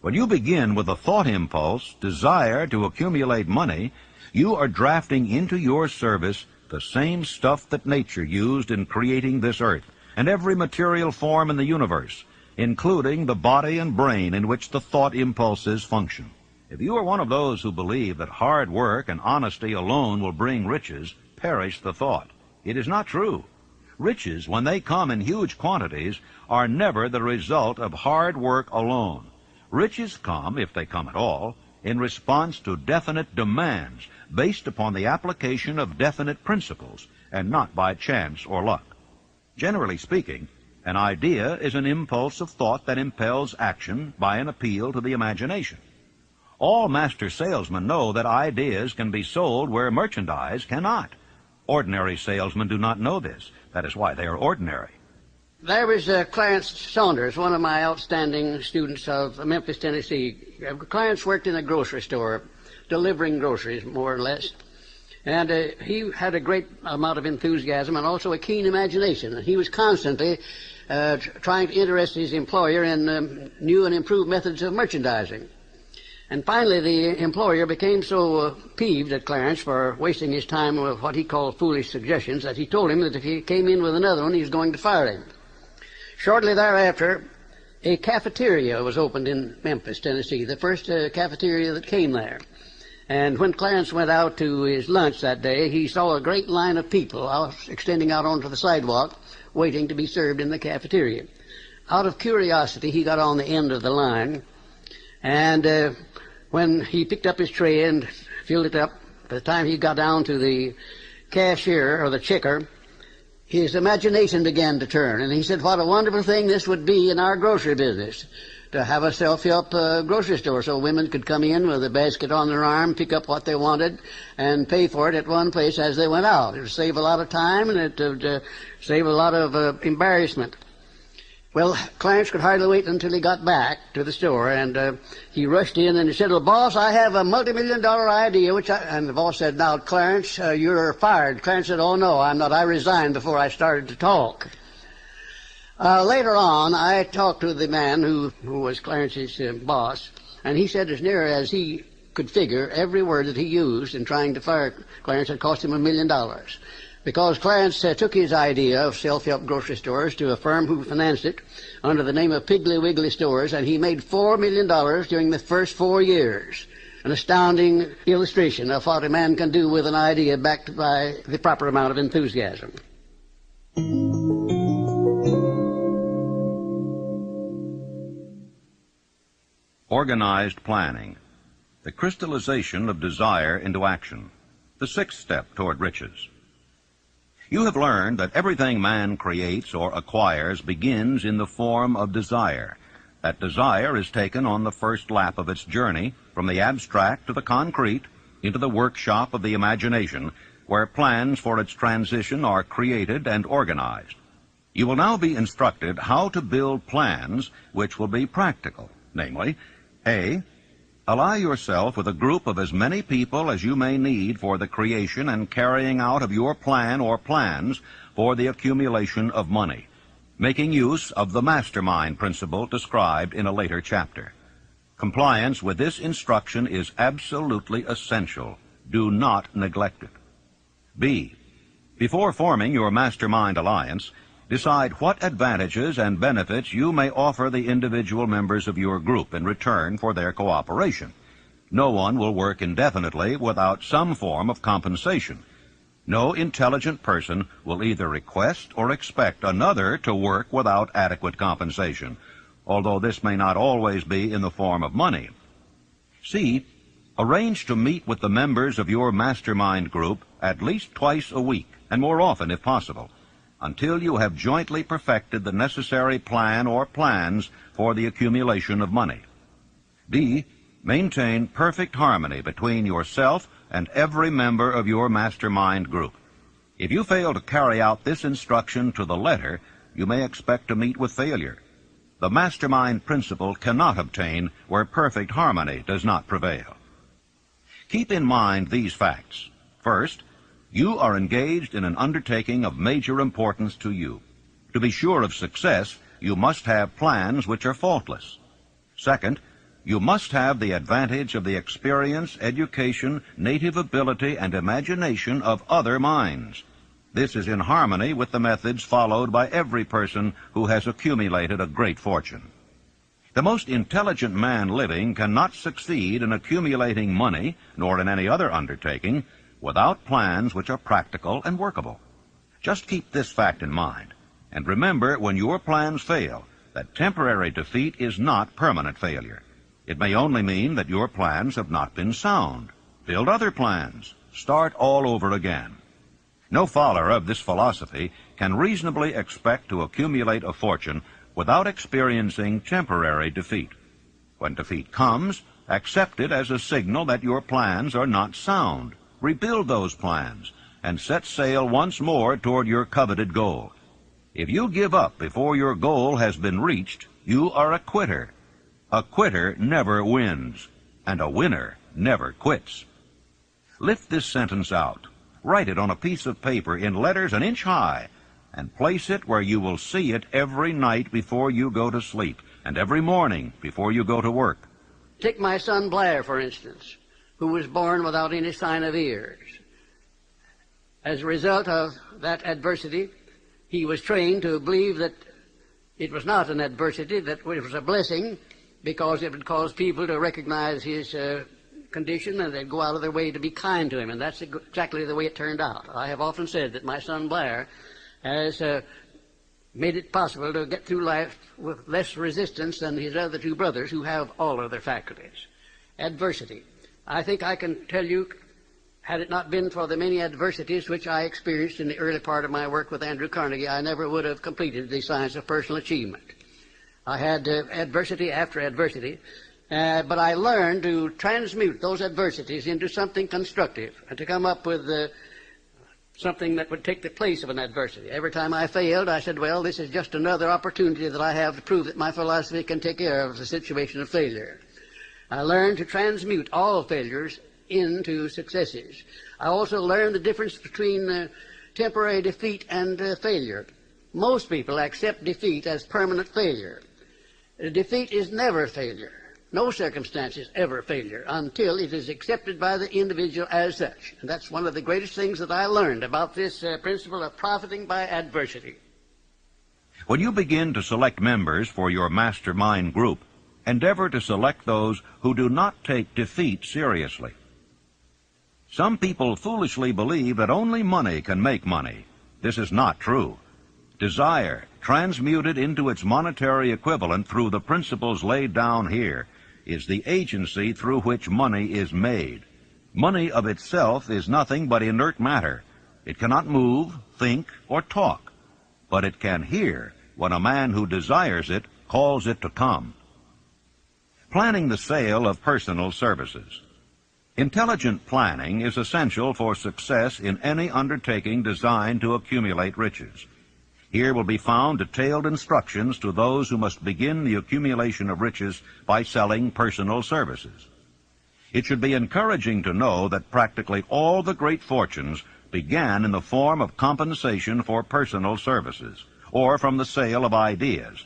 When you begin with a thought impulse, desire to accumulate money, you are drafting into your service the same stuff that nature used in creating this earth and every material form in the universe, including the body and brain in which the thought impulses function. If you are one of those who believe that hard work and honesty alone will bring riches, perish the thought. It is not true. Riches, when they come in huge quantities, are never the result of hard work alone. Riches come, if they come at all, in response to definite demands based upon the application of definite principles, and not by chance or luck. Generally speaking, an idea is an impulse of thought that impels action by an appeal to the imagination. All master salesmen know that ideas can be sold where merchandise cannot. Ordinary salesmen do not know this. That is why they are ordinary. There was Clarence Saunders, one of my outstanding students of Memphis, Tennessee. Clarence worked in a grocery store, delivering groceries, more or less. And he had a great amount of enthusiasm and also a keen imagination. He was constantly trying to interest his employer in new and improved methods of merchandising. And finally, the employer became so peeved at Clarence for wasting his time with what he called foolish suggestions that he told him that if he came in with another one, he was going to fire him. Shortly thereafter, a cafeteria was opened in Memphis, Tennessee, the first cafeteria that came there. And when Clarence went out to his lunch that day, he saw a great line of people extending out onto the sidewalk, waiting to be served in the cafeteria. Out of curiosity, he got on the end of the line, and when he picked up his tray and filled it up, by the time he got down to the cashier or the checker, his imagination began to turn, and he said, what a wonderful thing this would be in our grocery business, to have a self-help grocery store so women could come in with a basket on their arm, pick up what they wanted, and pay for it at one place as they went out. It would save a lot of time, and it would save a lot of embarrassment. Well, Clarence could hardly wait until he got back to the store, and he rushed in and he said, well, boss, I have a multi-million-dollar idea, and the boss said, now, Clarence, you're fired. Clarence said, oh, no, I'm not. I resigned before I started to talk. Later on, I talked to the man who was Clarence's boss, and he said as near as he could figure, every word that he used in trying to fire Clarence had cost him $1 million. Because Clarence took his idea of self-help grocery stores to a firm who financed it under the name of Piggly Wiggly Stores, and he made $4 million during the first 4 years. An astounding illustration of what a man can do with an idea backed by the proper amount of enthusiasm. Organized planning, the crystallization of desire into action, the sixth step toward riches. You have learned that everything man creates or acquires begins in the form of desire. That desire is taken on the first lap of its journey from the abstract to the concrete into the workshop of the imagination, where plans for its transition are created and organized. You will now be instructed how to build plans which will be practical, namely, A, ally yourself with a group of as many people as you may need for the creation and carrying out of your plan or plans for the accumulation of money, making use of the mastermind principle described in a later chapter. Compliance with this instruction is absolutely essential. Do not neglect it. B, before forming your mastermind alliance, decide what advantages and benefits you may offer the individual members of your group in return for their cooperation. No one will work indefinitely without some form of compensation. No intelligent person will either request or expect another to work without adequate compensation, although this may not always be in the form of money. C, arrange to meet with the members of your mastermind group at least twice a week, and more often if possible, until you have jointly perfected the necessary plan or plans for the accumulation of money. D, maintain perfect harmony between yourself and every member of your mastermind group. If you fail to carry out this instruction to the letter, you may expect to meet with failure. The mastermind principle cannot obtain where perfect harmony does not prevail. Keep in mind these facts. First, you are engaged in an undertaking of major importance to you. To be sure of success, you must have plans which are faultless. Second, you must have the advantage of the experience, education, native ability, and imagination of other minds. This is in harmony with the methods followed by every person who has accumulated a great fortune. The most intelligent man living cannot succeed in accumulating money, nor in any other undertaking, without plans which are practical and workable. Just keep this fact in mind, and remember when your plans fail that temporary defeat is not permanent failure. It may only mean that your plans have not been sound. Build other plans. Start all over again. No follower of this philosophy can reasonably expect to accumulate a fortune without experiencing temporary defeat. When defeat comes, accept it as a signal that your plans are not sound. Rebuild those plans and set sail once more toward your coveted goal. If you give up before your goal has been reached, you are a quitter. A quitter never wins, and a winner never quits. Lift this sentence out. Write it on a piece of paper in letters an inch high, and place it where you will see it every night before you go to sleep, and every morning before you go to work. Take my son Blair, for instance, who was born without any sign of ears. As a result of that adversity, he was trained to believe that it was not an adversity, that it was a blessing, because it would cause people to recognize his condition, and they'd go out of their way to be kind to him, and that's exactly the way it turned out. I have often said that my son Blair has made it possible to get through life with less resistance than his other two brothers, who have all of their faculties. Adversity. I think I can tell you, had it not been for the many adversities which I experienced in the early part of my work with Andrew Carnegie, I never would have completed the science of personal achievement. I had adversity after adversity, but I learned to transmute those adversities into something constructive and to come up with something that would take the place of an adversity. Every time I failed, I said, well, this is just another opportunity that I have to prove that my philosophy can take care of the situation of failure. I learned to transmute all failures into successes. I also learned the difference between temporary defeat and failure. Most people accept defeat as permanent failure. Defeat is never failure. No circumstance is ever failure until it is accepted by the individual as such. And that's one of the greatest things that I learned about this principle of profiting by adversity. When you begin to select members for your mastermind group, endeavor to select those who do not take defeat seriously. Some people foolishly believe that only money can make money. This is not true. Desire, transmuted into its monetary equivalent through the principles laid down here, is the agency through which money is made. Money of itself is nothing but inert matter. It cannot move, think, or talk, but it can hear when a man who desires it calls it to come. Planning the sale of personal services. Intelligent planning is essential for success in any undertaking designed to accumulate riches. Here will be found detailed instructions to those who must begin the accumulation of riches by selling personal services. It should be encouraging to know that practically all the great fortunes began in the form of compensation for personal services, or from the sale of ideas.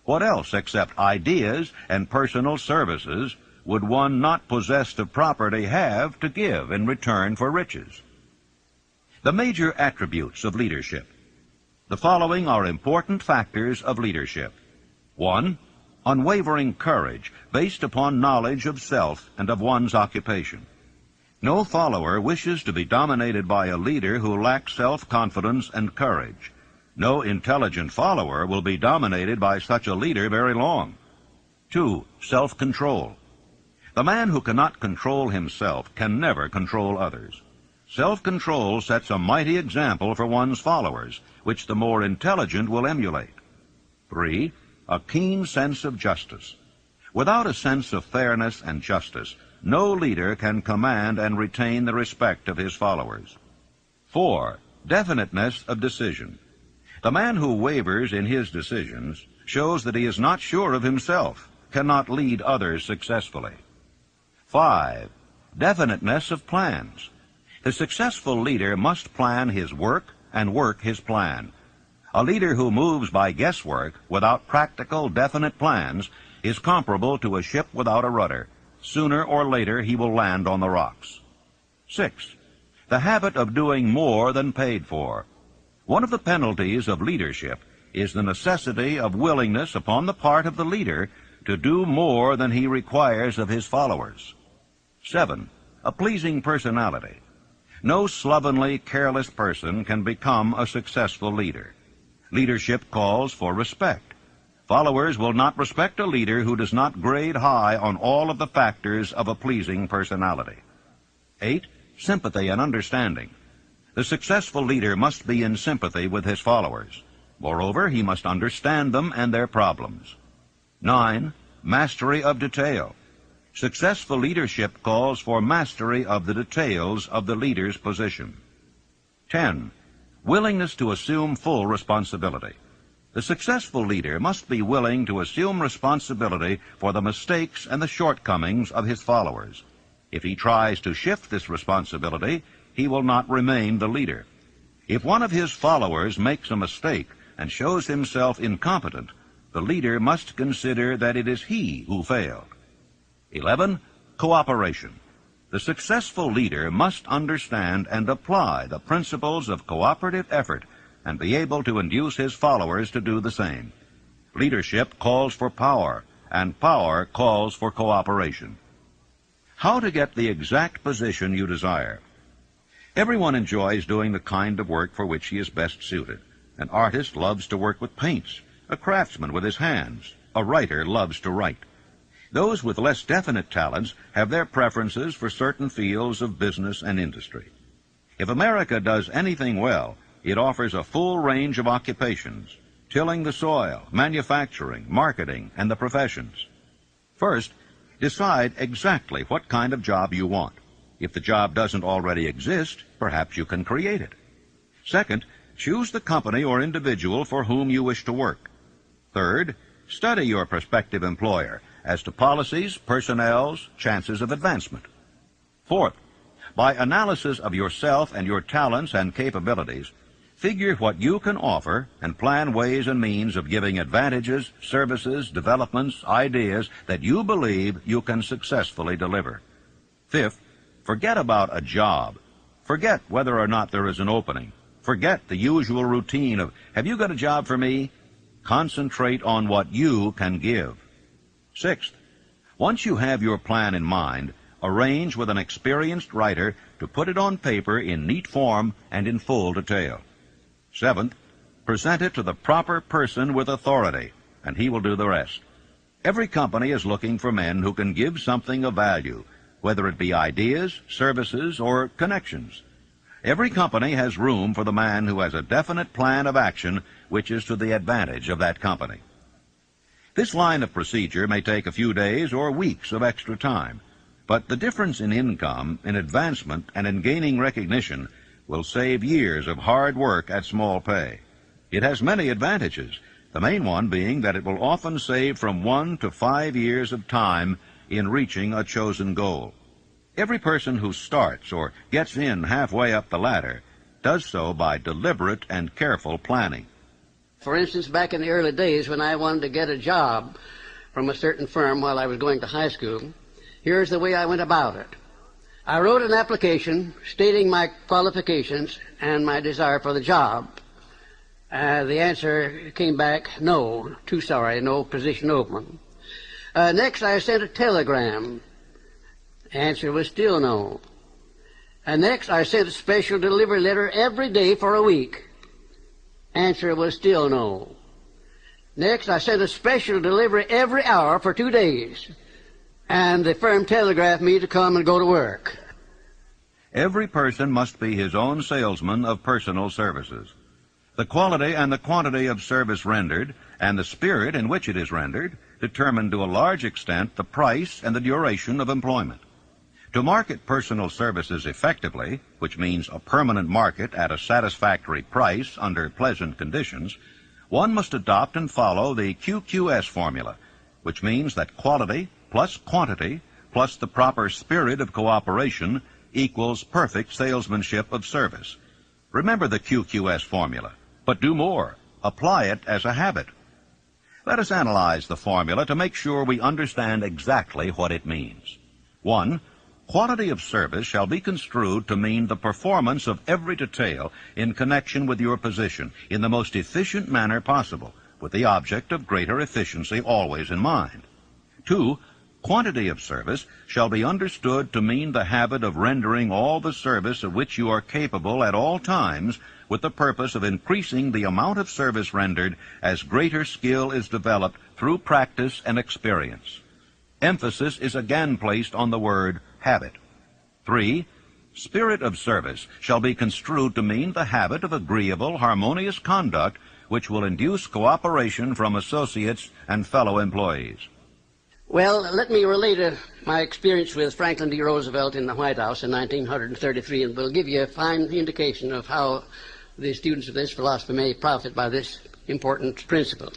What else except ideas and personal services would one not possessed of property have to give in return for riches? The major attributes of leadership. The following are important factors of leadership. 1. Unwavering courage based upon knowledge of self and of one's occupation. No follower wishes to be dominated by a leader who lacks self-confidence and courage. No intelligent follower will be dominated by such a leader very long. 2. Self-control. The man who cannot control himself can never control others. Self-control sets a mighty example for one's followers, which the more intelligent will emulate. 3. A keen sense of justice. Without a sense of fairness and justice, no leader can command and retain the respect of his followers. 4. Definiteness of decision. The man who wavers in his decisions shows that he is not sure of himself, cannot lead others successfully. 5. Definiteness of plans. The successful leader must plan his work and work his plan. A leader who moves by guesswork without practical, definite plans is comparable to a ship without a rudder. Sooner or later he will land on the rocks. 6. The habit of doing more than paid for. One of the penalties of leadership is the necessity of willingness upon the part of the leader to do more than he requires of his followers. 7. A pleasing personality. No slovenly, careless person can become a successful leader. Leadership calls for respect. Followers will not respect a leader who does not grade high on all of the factors of a pleasing personality. 8. Sympathy and understanding. The successful leader must be in sympathy with his followers. Moreover, he must understand them and their problems. 9. Mastery of detail. Successful leadership calls for mastery of the details of the leader's position. 10. Willingness to assume full responsibility. The successful leader must be willing to assume responsibility for the mistakes and the shortcomings of his followers. If he tries to shift this responsibility, he will not remain the leader. If one of his followers makes a mistake and shows himself incompetent, the leader must consider that it is he who failed. 11. Cooperation. The successful leader must understand and apply the principles of cooperative effort and be able to induce his followers to do the same. Leadership calls for power, and power calls for cooperation. How to get the exact position you desire. Everyone enjoys doing the kind of work for which he is best suited. An artist loves to work with paints, a craftsman with his hands, a writer loves to write. Those with less definite talents have their preferences for certain fields of business and industry. If America does anything well, it offers a full range of occupations: tilling the soil, manufacturing, marketing, and the professions. First, decide exactly what kind of job you want. If the job doesn't already exist, perhaps you can create it. Second, choose the company or individual for whom you wish to work. Third, study your prospective employer as to policies, personnels, chances of advancement. Fourth, by analysis of yourself and your talents and capabilities, figure what you can offer and plan ways and means of giving advantages, services, developments, ideas that you believe you can successfully deliver. Fifth, forget about a job. Forget whether or not there is an opening. Forget the usual routine of, have you got a job for me? Concentrate on what you can give. Sixth, once you have your plan in mind, arrange with an experienced writer to put it on paper in neat form and in full detail. Seventh, present it to the proper person with authority, and he will do the rest. Every company is looking for men who can give something of value, whether it be ideas, services, or connections. Every company has room for the man who has a definite plan of action which is to the advantage of that company. This line of procedure may take a few days or weeks of extra time, but the difference in income, in advancement, and in gaining recognition will save years of hard work at small pay. It has many advantages, the main one being that it will often save from 1 to 5 years of time in reaching a chosen goal. Every person who starts or gets in halfway up the ladder does so by deliberate and careful planning. For instance, back in the early days when I wanted to get a job from a certain firm while I was going to high school, here's the way I went about it. I wrote an application stating my qualifications and my desire for the job. The answer came back, no, too sorry, no position open. Next, I sent a telegram. Answer was still no. And next, I sent a special delivery letter every day for a week. Answer was still no. Next, I sent a special delivery every hour for 2 days. And the firm telegraphed me to come and go to work. Every person must be his own salesman of personal services. The quality and the quantity of service rendered, and the spirit in which it is rendered, determine to a large extent the price and the duration of employment. To market personal services effectively, which means a permanent market at a satisfactory price under pleasant conditions, one must adopt and follow the QQS formula, which means that quality plus quantity plus the proper spirit of cooperation equals perfect salesmanship of service. Remember the QQS formula, but do more. Apply it as a habit. Let us analyze the formula to make sure we understand exactly what it means. 1. Quality of service shall be construed to mean the performance of every detail in connection with your position in the most efficient manner possible, with the object of greater efficiency always in mind. 2. Quantity of service shall be understood to mean the habit of rendering all the service of which you are capable at all times, with the purpose of increasing the amount of service rendered as greater skill is developed through practice and experience. Emphasis is again placed on the word habit. 3. Spirit of service shall be construed to mean the habit of agreeable, harmonious conduct which will induce cooperation from associates and fellow employees. Well, let me relate my experience with Franklin D. Roosevelt in the White House in 1933, and will give you a fine indication of how the students of this philosophy may profit by this important principle.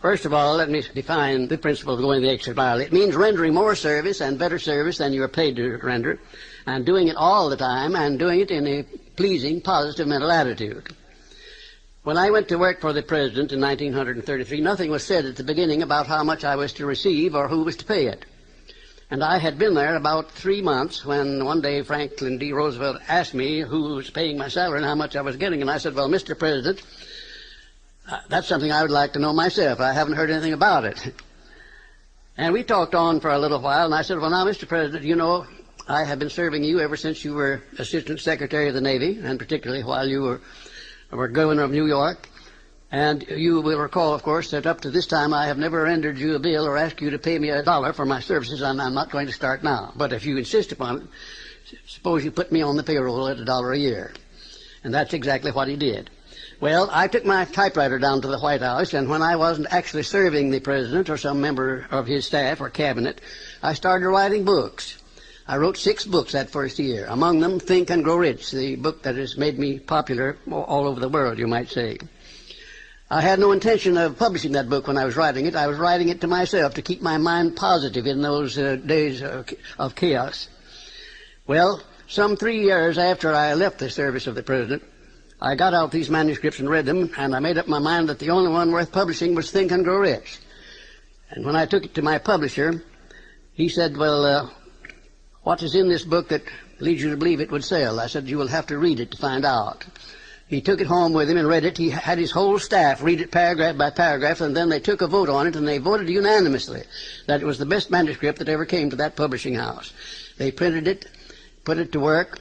First of all, let me define the principle of going the extra mile. It means rendering more service and better service than you are paid to render, and doing it all the time, and doing it in a pleasing, positive mental attitude. When I went to work for the President in 1933, nothing was said at the beginning about how much I was to receive or who was to pay it. And I had been there about 3 months when one day Franklin D. Roosevelt asked me who was paying my salary and how much I was getting. And I said, well, Mr. President, that's something I would like to know myself. I haven't heard anything about it. And we talked on for a little while, and I said, well, now, Mr. President, you know, I have been serving you ever since you were Assistant Secretary of the Navy, and particularly while you were Governor of New York. And you will recall, of course, that up to this time I have never rendered you a bill or asked you to pay me $1 for my services, and I'm not going to start now. But if you insist upon it, suppose you put me on the payroll at $1 a year. And that's exactly what he did. Well, I took my typewriter down to the White House, and when I wasn't actually serving the President or some member of his staff or cabinet, I started writing books. I wrote 6 books that first year, among them Think and Grow Rich, the book that has made me popular all over the world, you might say. I had no intention of publishing that book when I was writing it. I was writing it to myself to keep my mind positive in those days of chaos. Well, some 3 years after I left the service of the President, I got out these manuscripts and read them, and I made up my mind that the only one worth publishing was Think and Grow Rich. And when I took it to my publisher, he said, well, what is in this book that leads you to believe it would sell? I said, you will have to read it to find out. He took it home with him and read it. He had his whole staff read it paragraph by paragraph, and then they took a vote on it, and they voted unanimously that it was the best manuscript that ever came to that publishing house. They printed it, put it to work,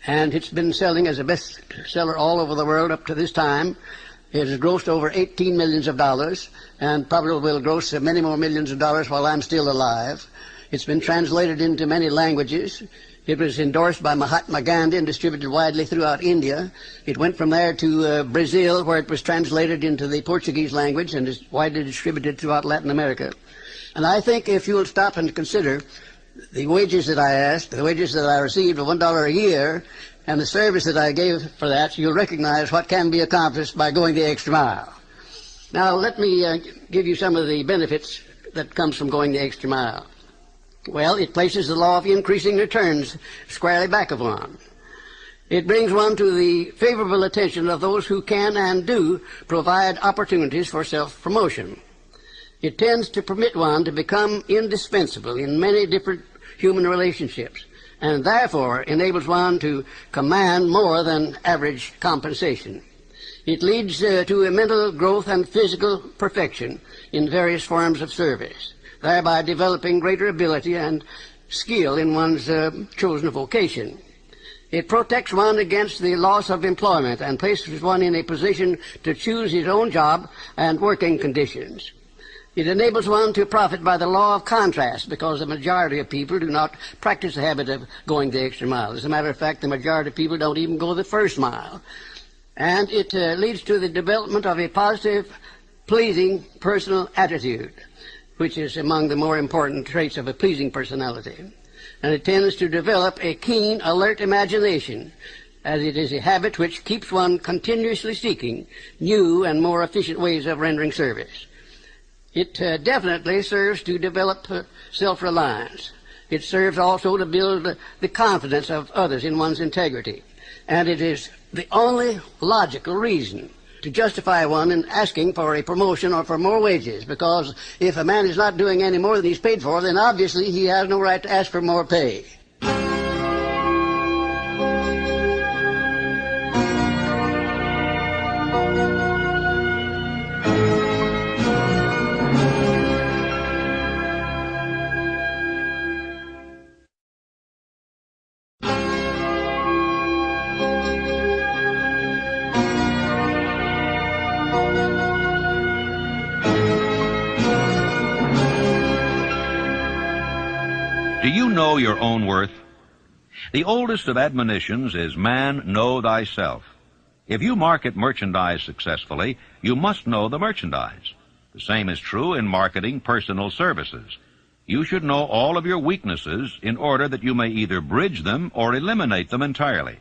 and it's been selling as a bestseller all over the world up to this time. It has grossed over $18 million, and probably will gross many more millions of dollars while I'm still alive. It's been translated into many languages. It was endorsed by Mahatma Gandhi and distributed widely throughout India. It went from there to Brazil, where it was translated into the Portuguese language and is widely distributed throughout Latin America. And I think if you will stop and consider the wages that I asked, the wages that I received of $1 a year, and the service that I gave for that, you'll recognize what can be accomplished by going the extra mile. Now, let me give you some of the benefits that comes from going the extra mile. Well, it places the law of increasing returns squarely back of one. It brings one to the favorable attention of those who can and do provide opportunities for self-promotion. It tends to permit one to become indispensable in many different human relationships, and therefore enables one to command more than average compensation. It leads to a mental growth and physical perfection in various forms of service, thereby developing greater ability and skill in one's chosen vocation. It protects one against the loss of employment and places one in a position to choose his own job and working conditions. It enables one to profit by the law of contrast, because the majority of people do not practice the habit of going the extra mile. As a matter of fact, the majority of people don't even go the first mile. And it leads to the development of a positive, pleasing personal attitude, which is among the more important traits of a pleasing personality. And it tends to develop a keen, alert imagination, as it is a habit which keeps one continuously seeking new and more efficient ways of rendering service. It definitely serves to develop self-reliance. It serves also to build the confidence of others in one's integrity. And it is the only logical reason to justify one in asking for a promotion or for more wages, because if a man is not doing any more than he's paid for, then obviously he has no right to ask for more pay. Do you know your own worth? The oldest of admonitions is, "Man, know thyself." If you market merchandise successfully, you must know the merchandise. The same is true in marketing personal services. You should know all of your weaknesses in order that you may either bridge them or eliminate them entirely.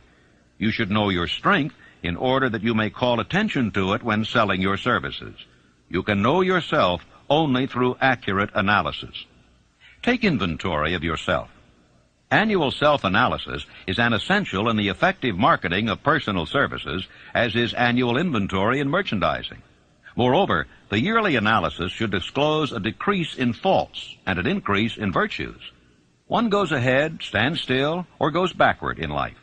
You should know your strength in order that you may call attention to it when selling your services. You can know yourself only through accurate analysis. Take inventory of yourself. Annual self-analysis is an essential in the effective marketing of personal services, as is annual inventory in merchandising. Moreover, the yearly analysis should disclose a decrease in faults and an increase in virtues. One goes ahead, stands still, or goes backward in life.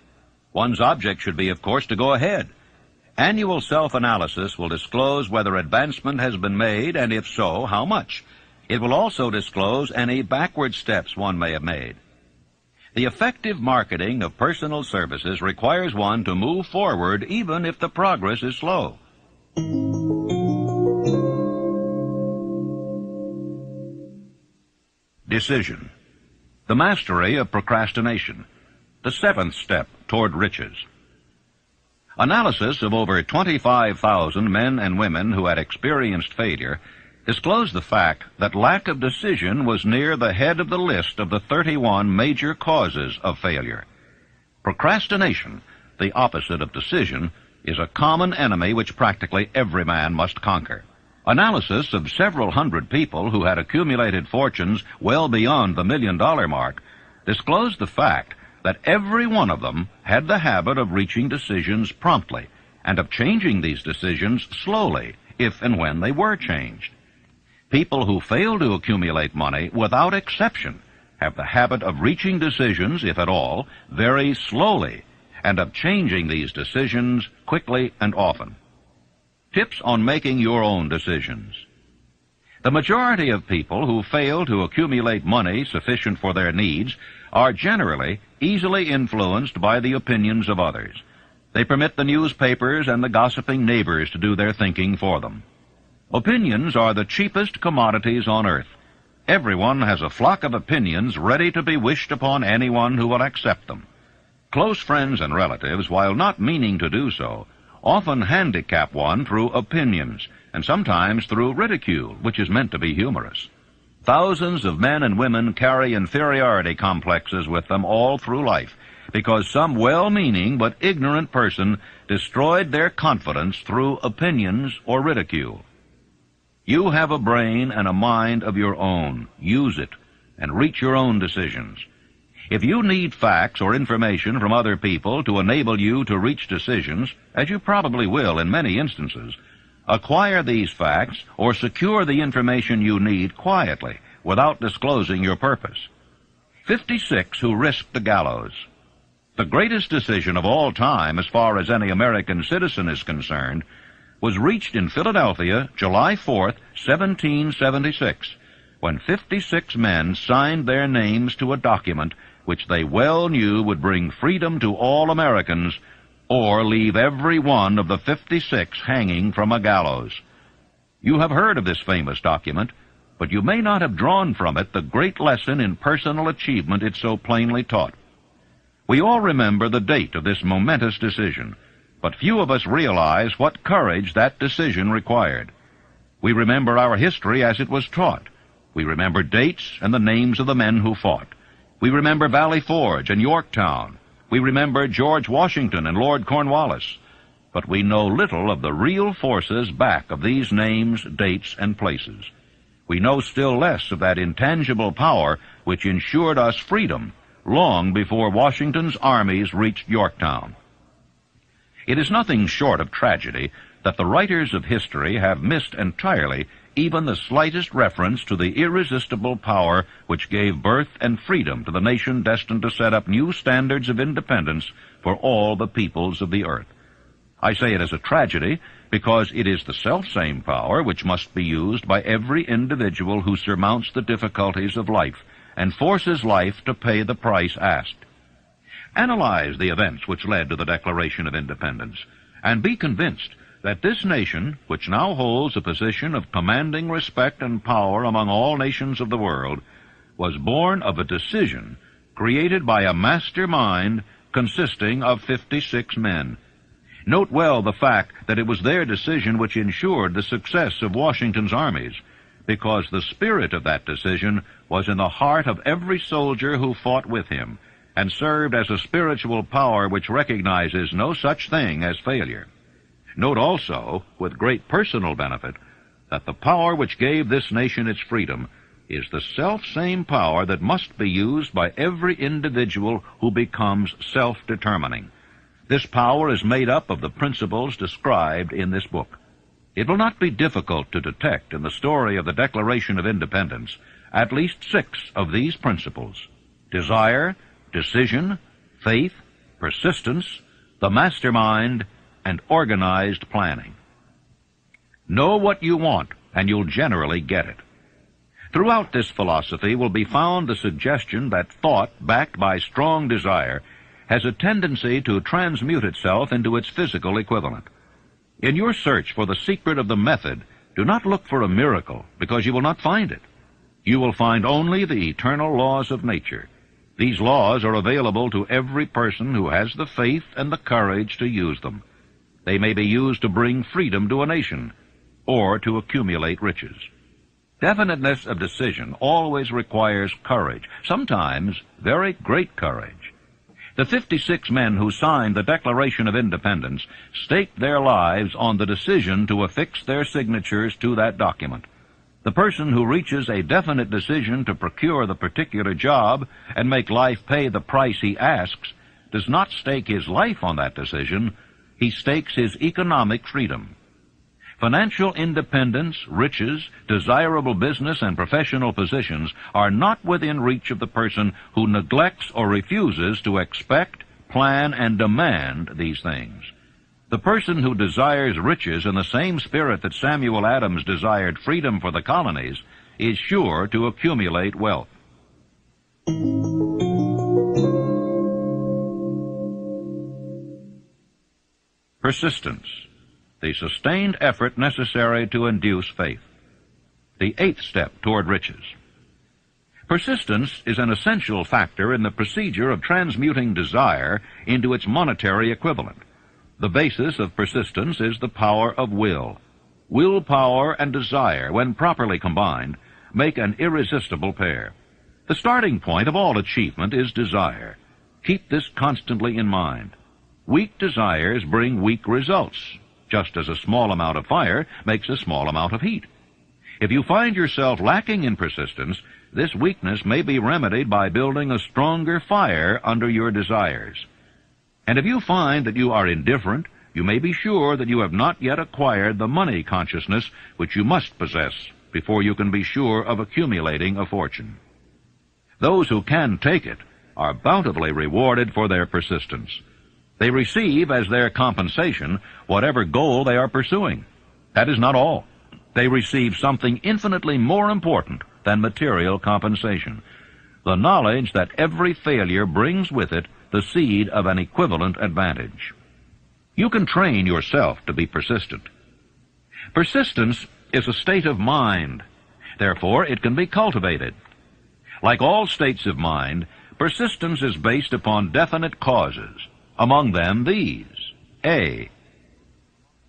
One's object should be, of course, to go ahead. Annual self-analysis will disclose whether advancement has been made, and if so, how much. It will also disclose any backward steps one may have made. The effective marketing of personal services requires one to move forward even if the progress is slow. Decision. The mastery of procrastination. The seventh step toward riches. Analysis of over 25,000 men and women who had experienced failure disclosed the fact that lack of decision was near the head of the list of the 31 major causes of failure. Procrastination, the opposite of decision, is a common enemy which practically every man must conquer. Analysis of several hundred people who had accumulated fortunes well beyond the $1 million mark disclosed the fact that every one of them had the habit of reaching decisions promptly and of changing these decisions slowly if and when they were changed. People who fail to accumulate money, without exception, have the habit of reaching decisions, if at all, very slowly, and of changing these decisions quickly and often. Tips on making your own decisions. The majority of people who fail to accumulate money sufficient for their needs are generally easily influenced by the opinions of others. They permit the newspapers and the gossiping neighbors to do their thinking for them. Opinions are the cheapest commodities on earth. Everyone has a flock of opinions ready to be wished upon anyone who will accept them. Close friends and relatives, while not meaning to do so, often handicap one through opinions, and sometimes through ridicule, which is meant to be humorous. Thousands of men and women carry inferiority complexes with them all through life, because some well-meaning but ignorant person destroyed their confidence through opinions or ridicule. You have a brain and a mind of your own. Use it, and reach your own decisions. If you need facts or information from other people to enable you to reach decisions, as you probably will in many instances, acquire these facts or secure the information you need quietly, without disclosing your purpose. 56 who risked the gallows. The greatest decision of all time, as far as any American citizen is concerned, was reached in Philadelphia, July 4th, 1776, when 56 men signed their names to a document which they well knew would bring freedom to all Americans, or leave every one of the 56 hanging from a gallows. You have heard of this famous document, but you may not have drawn from it the great lesson in personal achievement it so plainly taught. We all remember the date of this momentous decision, but few of us realize what courage that decision required. We remember our history as it was taught. We remember dates and the names of the men who fought. We remember Valley Forge and Yorktown. We remember George Washington and Lord Cornwallis. But we know little of the real forces back of these names, dates, and places. We know still less of that intangible power which ensured us freedom long before Washington's armies reached Yorktown. It is nothing short of tragedy that the writers of history have missed entirely even the slightest reference to the irresistible power which gave birth and freedom to the nation destined to set up new standards of independence for all the peoples of the earth. I say it as a tragedy because it is the selfsame power which must be used by every individual who surmounts the difficulties of life and forces life to pay the price asked. Analyze the events which led to the Declaration of Independence, and be convinced that this nation, which now holds a position of commanding respect and power among all nations of the world, was born of a decision created by a master mind consisting of 56 men. Note well the fact that it was their decision which ensured the success of Washington's armies, because the spirit of that decision was in the heart of every soldier who fought with him, and served as a spiritual power which recognizes no such thing as failure. Note also, with great personal benefit, that the power which gave this nation its freedom is the self-same power that must be used by every individual who becomes self-determining. This power is made up of the principles described in this book. It will not be difficult to detect in the story of the Declaration of Independence at least 6 of these principles: desire, decision, faith, persistence, the mastermind, and organized planning. Know what you want, and you'll generally get it. Throughout this philosophy will be found the suggestion that thought, backed by strong desire, has a tendency to transmute itself into its physical equivalent. In your search for the secret of the method, do not look for a miracle, because you will not find it. You will find only the eternal laws of nature. These laws are available to every person who has the faith and the courage to use them. They may be used to bring freedom to a nation, or to accumulate riches. Definiteness of decision always requires courage, sometimes very great courage. The 56 men who signed the Declaration of Independence staked their lives on the decision to affix their signatures to that document. The person who reaches a definite decision to procure the particular job and make life pay the price he asks does not stake his life on that decision. He stakes his economic freedom. Financial independence, riches, desirable business, and professional positions are not within reach of the person who neglects or refuses to expect, plan, and demand these things. The person who desires riches in the same spirit that Samuel Adams desired freedom for the colonies is sure to accumulate wealth. Persistence, the sustained effort necessary to induce faith. The 8th step toward riches. Persistence is an essential factor in the procedure of transmuting desire into its monetary equivalent. The basis of persistence is the power of will. Willpower and desire, when properly combined, make an irresistible pair. The starting point of all achievement is desire. Keep this constantly in mind. Weak desires bring weak results, just as a small amount of fire makes a small amount of heat. If you find yourself lacking in persistence, this weakness may be remedied by building a stronger fire under your desires. And if you find that you are indifferent, you may be sure that you have not yet acquired the money consciousness which you must possess before you can be sure of accumulating a fortune. Those who can take it are bountifully rewarded for their persistence. They receive as their compensation whatever goal they are pursuing. That is not all. They receive something infinitely more important than material compensation: the knowledge that every failure brings with it the seed of an equivalent advantage. You can train yourself to be persistent. Persistence is a state of mind. Therefore, it can be cultivated. Like all states of mind, persistence is based upon definite causes. Among them, these. A.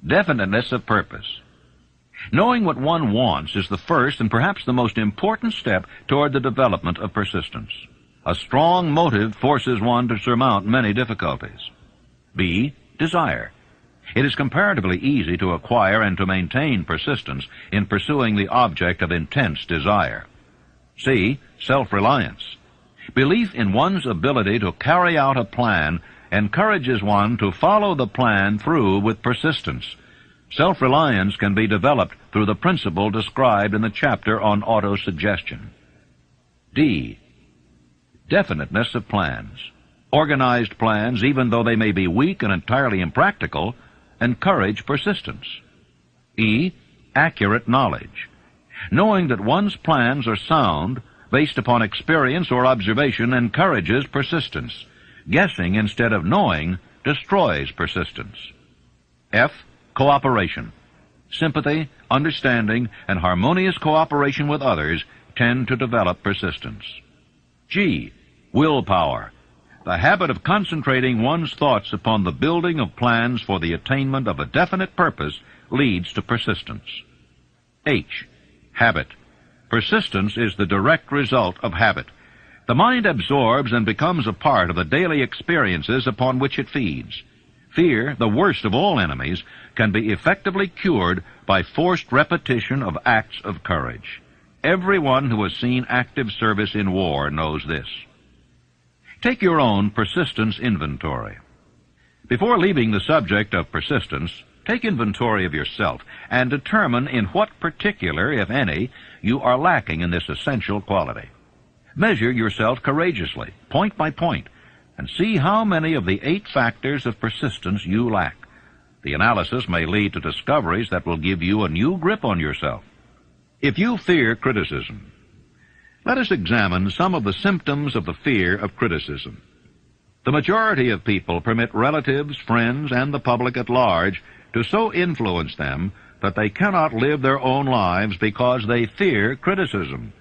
Definiteness of purpose. Knowing what one wants is the first and perhaps the most important step toward the development of persistence. A strong motive forces one to surmount many difficulties. B. Desire. It is comparatively easy to acquire and to maintain persistence in pursuing the object of intense desire. C. Self-reliance. Belief in one's ability to carry out a plan encourages one to follow the plan through with persistence. Self-reliance can be developed through the principle described in the chapter on autosuggestion. D. Definiteness of plans. Organized plans, even though they may be weak and entirely impractical, encourage persistence. E. Accurate knowledge. Knowing that one's plans are sound, based upon experience or observation, encourages persistence. Guessing instead of knowing destroys persistence. F. Cooperation. Sympathy, understanding, and harmonious cooperation with others tend to develop persistence. G. Willpower. The habit of concentrating one's thoughts upon the building of plans for the attainment of a definite purpose leads to persistence. H. Habit. Persistence is the direct result of habit. The mind absorbs and becomes a part of the daily experiences upon which it feeds. Fear, the worst of all enemies, can be effectively cured by forced repetition of acts of courage. Everyone who has seen active service in war knows this. Take your own persistence inventory. Before leaving the subject of persistence, take inventory of yourself and determine in what particular, if any, you are lacking in this essential quality. Measure yourself courageously, point by point, and see how many of the 8 factors of persistence you lack. The analysis may lead to discoveries that will give you a new grip on yourself. If you fear criticism, let us examine some of the symptoms of the fear of criticism. The majority of people permit relatives, friends, and the public at large to so influence them that they cannot live their own lives because they fear criticism.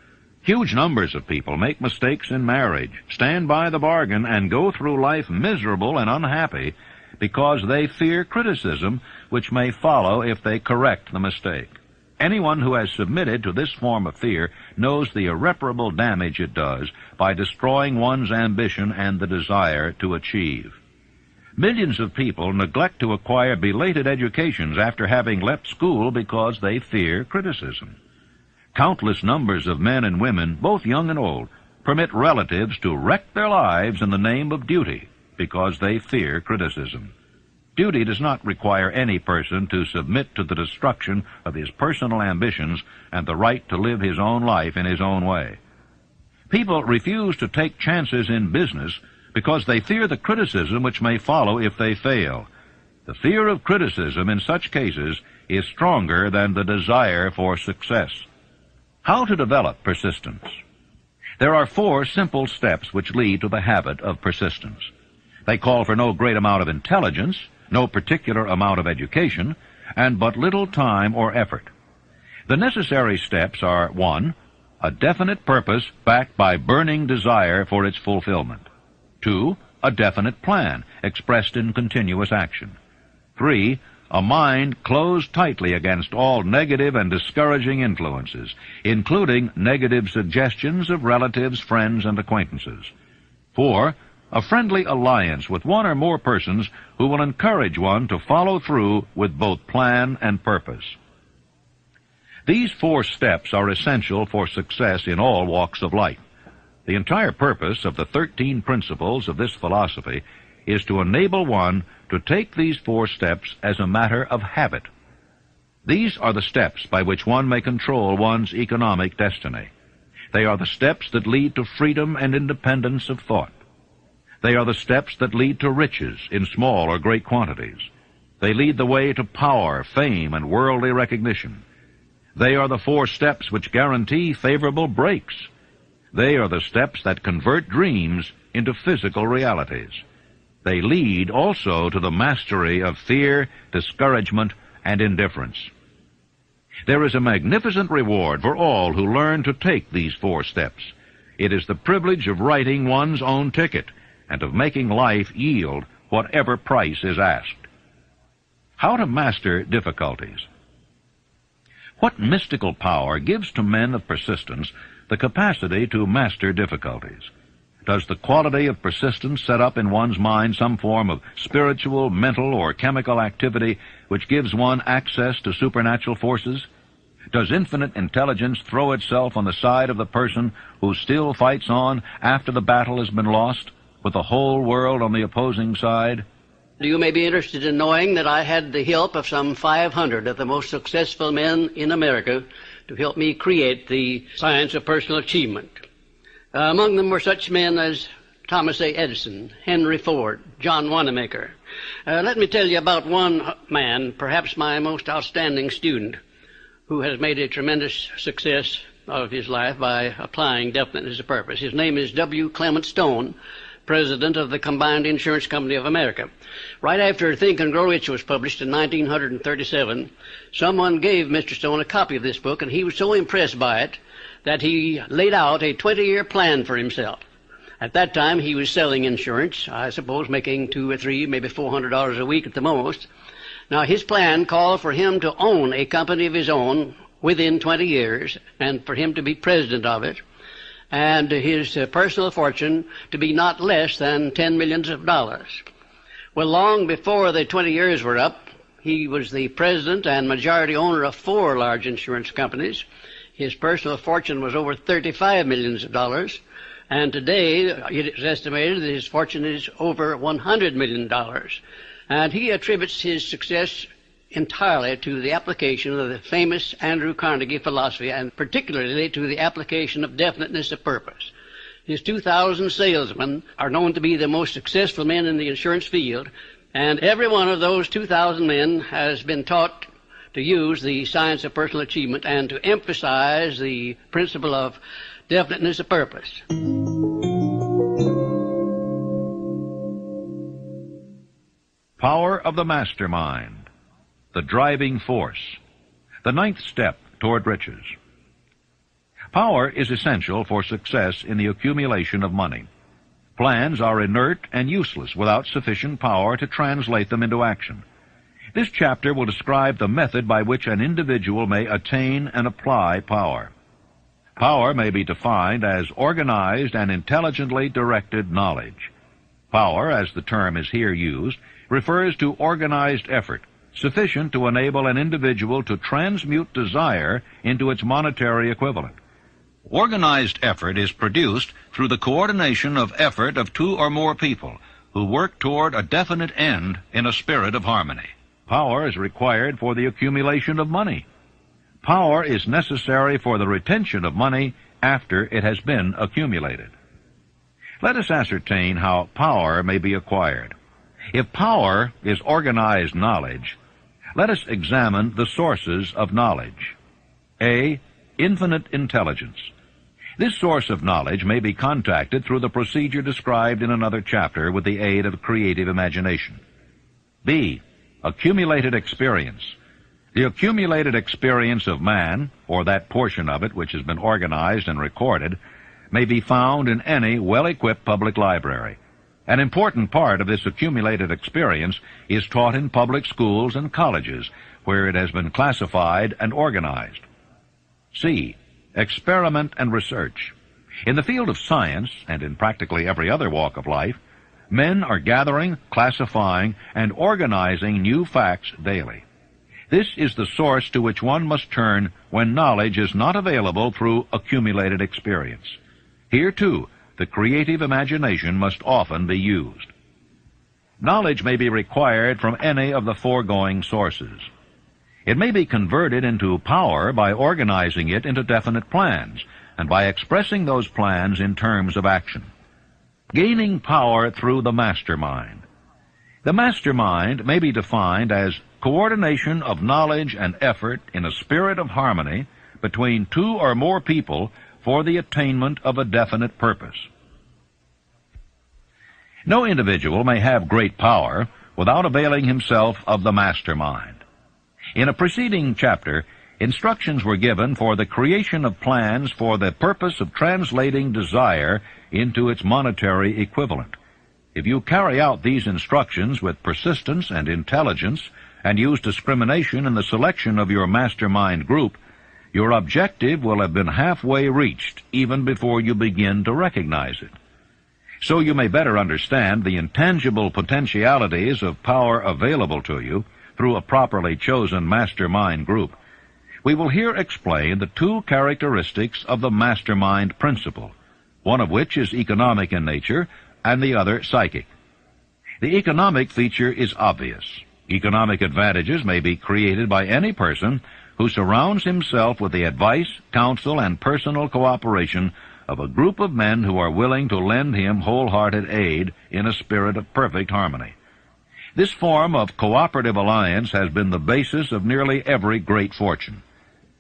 Huge numbers of people make mistakes in marriage, stand by the bargain, and go through life miserable and unhappy because they fear criticism, which may follow if they correct the mistake. Anyone who has submitted to this form of fear knows the irreparable damage it does by destroying one's ambition and the desire to achieve. Millions of people neglect to acquire belated educations after having left school because they fear criticism. Countless numbers of men and women, both young and old, permit relatives to wreck their lives in the name of duty because they fear criticism. Duty does not require any person to submit to the destruction of his personal ambitions and the right to live his own life in his own way. People refuse to take chances in business because they fear the criticism which may follow if they fail. The fear of criticism in such cases is stronger than the desire for success. How to develop persistence? There are 4 simple steps which lead to the habit of persistence. They call for no great amount of intelligence, no particular amount of education, and but little time or effort. The necessary steps are 1. A definite purpose backed by burning desire for its fulfillment. 2. A definite plan expressed in continuous action. 3. A mind closed tightly against all negative and discouraging influences, including negative suggestions of relatives, friends, and acquaintances. 4. A friendly alliance with one or more persons who will encourage one to follow through with both plan and purpose. These 4 steps are essential for success in all walks of life. The entire purpose of the 13 principles of this philosophy is to enable one to take these 4 steps as a matter of habit. These are the steps by which one may control one's economic destiny. They are the steps that lead to freedom and independence of thought. They are the steps that lead to riches in small or great quantities. They lead the way to power, fame, and worldly recognition. They are the 4 steps which guarantee favorable breaks. They are the steps that convert dreams into physical realities. They lead also to the mastery of fear, discouragement, and indifference. There is a magnificent reward for all who learn to take these 4 steps. It is the privilege of writing one's own ticket and of making life yield whatever price is asked. How to master difficulties? What mystical power gives to men of persistence the capacity to master difficulties? Does the quality of persistence set up in one's mind some form of spiritual, mental, or chemical activity which gives one access to supernatural forces? Does infinite intelligence throw itself on the side of the person who still fights on after the battle has been lost, with the whole world on the opposing side? You may be interested in knowing that I had the help of some 500 of the most successful men in America to help me create the science of personal achievement. Among them were such men as Thomas A. Edison, Henry Ford, John Wanamaker. Let me tell you about one man, perhaps my most outstanding student, who has made a tremendous success of his life by applying definiteness of purpose. His name is W. Clement Stone, president of the Combined Insurance Company of America. Right after Think and Grow Rich was published in 1937, someone gave Mr. Stone a copy of this book, and he was so impressed by it that he laid out a 20-year plan for himself. At that time, he was selling insurance, I suppose making $200 or $300, maybe $400 a week at the most. Now, his plan called for him to own a company of his own within 20 years and for him to be president of it, and his personal fortune to be not less than $10 million. Well, long before the 20 years were up, he was the president and majority owner of 4 large insurance companies. His personal fortune was over $35 million, and today it is estimated that his fortune is over $100 million. And he attributes his success entirely to the application of the famous Andrew Carnegie philosophy, and particularly to the application of definiteness of purpose. His 2,000 salesmen are known to be the most successful men in the insurance field, and every one of those 2,000 men has been taught to use the science of personal achievement and to emphasize the principle of definiteness of purpose. Power of the mastermind. The driving force, the 9th step toward riches. Power is essential for success in the accumulation of money. Plans are inert and useless without sufficient power to translate them into action. This chapter will describe the method by which an individual may attain and apply power. Power may be defined as organized and intelligently directed knowledge. Power, as the term is here used, refers to organized effort, sufficient to enable an individual to transmute desire into its monetary equivalent. Organized effort is produced through the coordination of effort of 2 or more people who work toward a definite end in a spirit of harmony. Power is required for the accumulation of money. Power is necessary for the retention of money after it has been accumulated. Let us ascertain how power may be acquired. If power is organized knowledge, let us examine the sources of knowledge. A. Infinite intelligence. This source of knowledge may be contacted through the procedure described in another chapter with the aid of creative imagination. B. Accumulated experience. The accumulated experience of man, or that portion of it which has been organized and recorded, may be found in any well-equipped public library. An important part of this accumulated experience is taught in public schools and colleges, where it has been classified and organized. C. Experiment and research. In the field of science, and in practically every other walk of life, men are gathering, classifying, and organizing new facts daily. This is the source to which one must turn when knowledge is not available through accumulated experience. Here, too, the creative imagination must often be used. Knowledge may be required from any of the foregoing sources. It may be converted into power by organizing it into definite plans and by expressing those plans in terms of action. Gaining power through the mastermind. The mastermind may be defined as coordination of knowledge and effort in a spirit of harmony between 2 or more people for the attainment of a definite purpose. No individual may have great power without availing himself of the mastermind. In a preceding chapter, instructions were given for the creation of plans for the purpose of translating desire into its monetary equivalent. If you carry out these instructions with persistence and intelligence and use discrimination in the selection of your mastermind group, your objective will have been halfway reached even before you begin to recognize it. So you may better understand the intangible potentialities of power available to you through a properly chosen mastermind group. We will here explain the 2 characteristics of the mastermind principle, one of which is economic in nature and the other psychic. The economic feature is obvious. Economic advantages may be created by any person who surrounds himself with the advice, counsel, and personal cooperation of a group of men who are willing to lend him wholehearted aid in a spirit of perfect harmony. This form of cooperative alliance has been the basis of nearly every great fortune.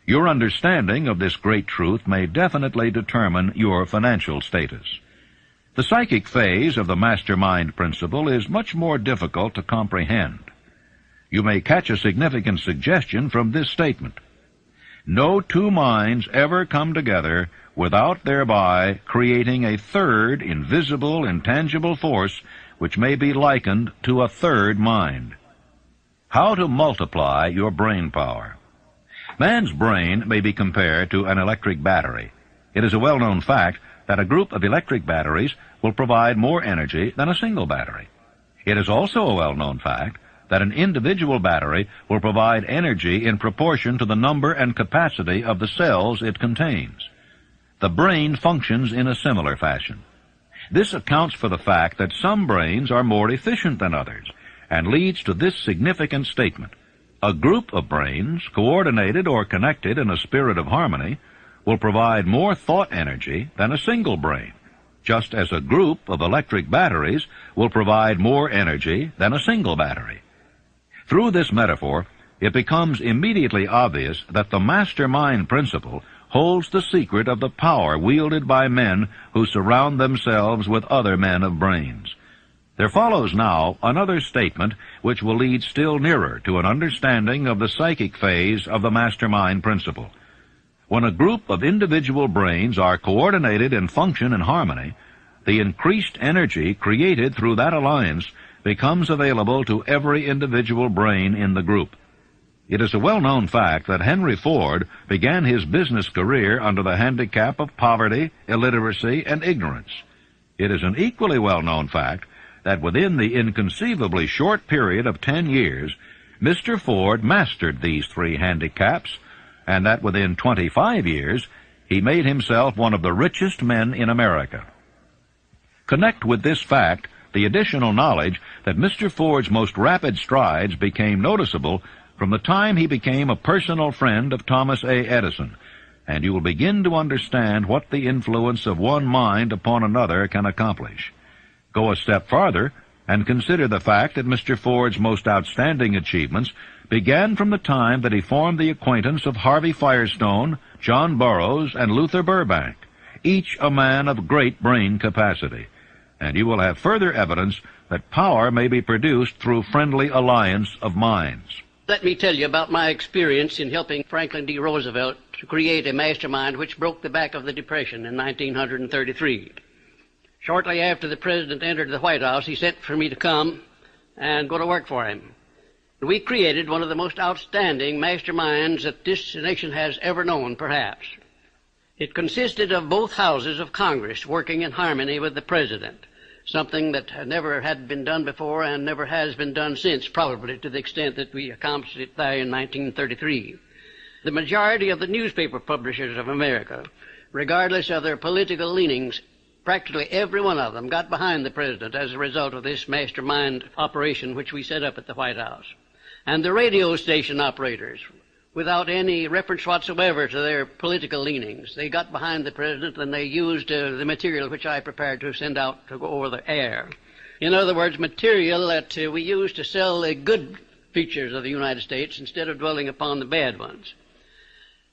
Your understanding of this great truth may definitely determine your financial status. The psychic phase of the mastermind principle is much more difficult to comprehend. You may catch a significant suggestion from this statement. No two minds ever come together without thereby creating a third invisible, intangible force which may be likened to a third mind. How to multiply your brain power. Man's brain may be compared to an electric battery. It is a well-known fact that a group of electric batteries will provide more energy than a single battery. It is also a well-known fact that an individual battery will provide energy in proportion to the number and capacity of the cells it contains. The brain functions in a similar fashion. This accounts for the fact that some brains are more efficient than others, and leads to this significant statement: a group of brains, coordinated or connected in a spirit of harmony, will provide more thought energy than a single brain, just as a group of electric batteries will provide more energy than a single battery. Through this metaphor, it becomes immediately obvious that the mastermind principle holds the secret of the power wielded by men who surround themselves with other men of brains. There follows now another statement which will lead still nearer to an understanding of the psychic phase of the mastermind principle. When a group of individual brains are coordinated and function in harmony, the increased energy created through that alliance becomes available to every individual brain in the group. It is a well-known fact that Henry Ford began his business career under the handicap of poverty, illiteracy, and ignorance. It is an equally well-known fact that within the inconceivably short period of 10 years, Mr. Ford mastered these three handicaps, and that within 25 years, he made himself one of the richest men in America. Connect with this fact the additional knowledge that Mr. Ford's most rapid strides became noticeable from the time he became a personal friend of Thomas A. Edison, and you will begin to understand what the influence of one mind upon another can accomplish. Go a step farther and consider the fact that Mr. Ford's most outstanding achievements began from the time that he formed the acquaintance of Harvey Firestone, John Burroughs, and Luther Burbank, each a man of great brain capacity. And you will have further evidence that power may be produced through friendly alliance of minds. Let me tell you about my experience in helping Franklin D. Roosevelt to create a mastermind which broke the back of the Depression in 1933. Shortly after the President entered the White House, he sent for me to come and go to work for him. We created one of the most outstanding masterminds that this nation has ever known, perhaps. It consisted of both houses of Congress working in harmony with the President, something that never had been done before and never has been done since, probably to the extent that we accomplished it there in 1933. The majority of the newspaper publishers of America, regardless of their political leanings, practically every one of them got behind the President as a result of this mastermind operation which we set up at the White House. And the radio station operators, without any reference whatsoever to their political leanings, they got behind the President and they used the material which I prepared to send out to go over the air. In other words, material that we used to sell the good features of the United States instead of dwelling upon the bad ones.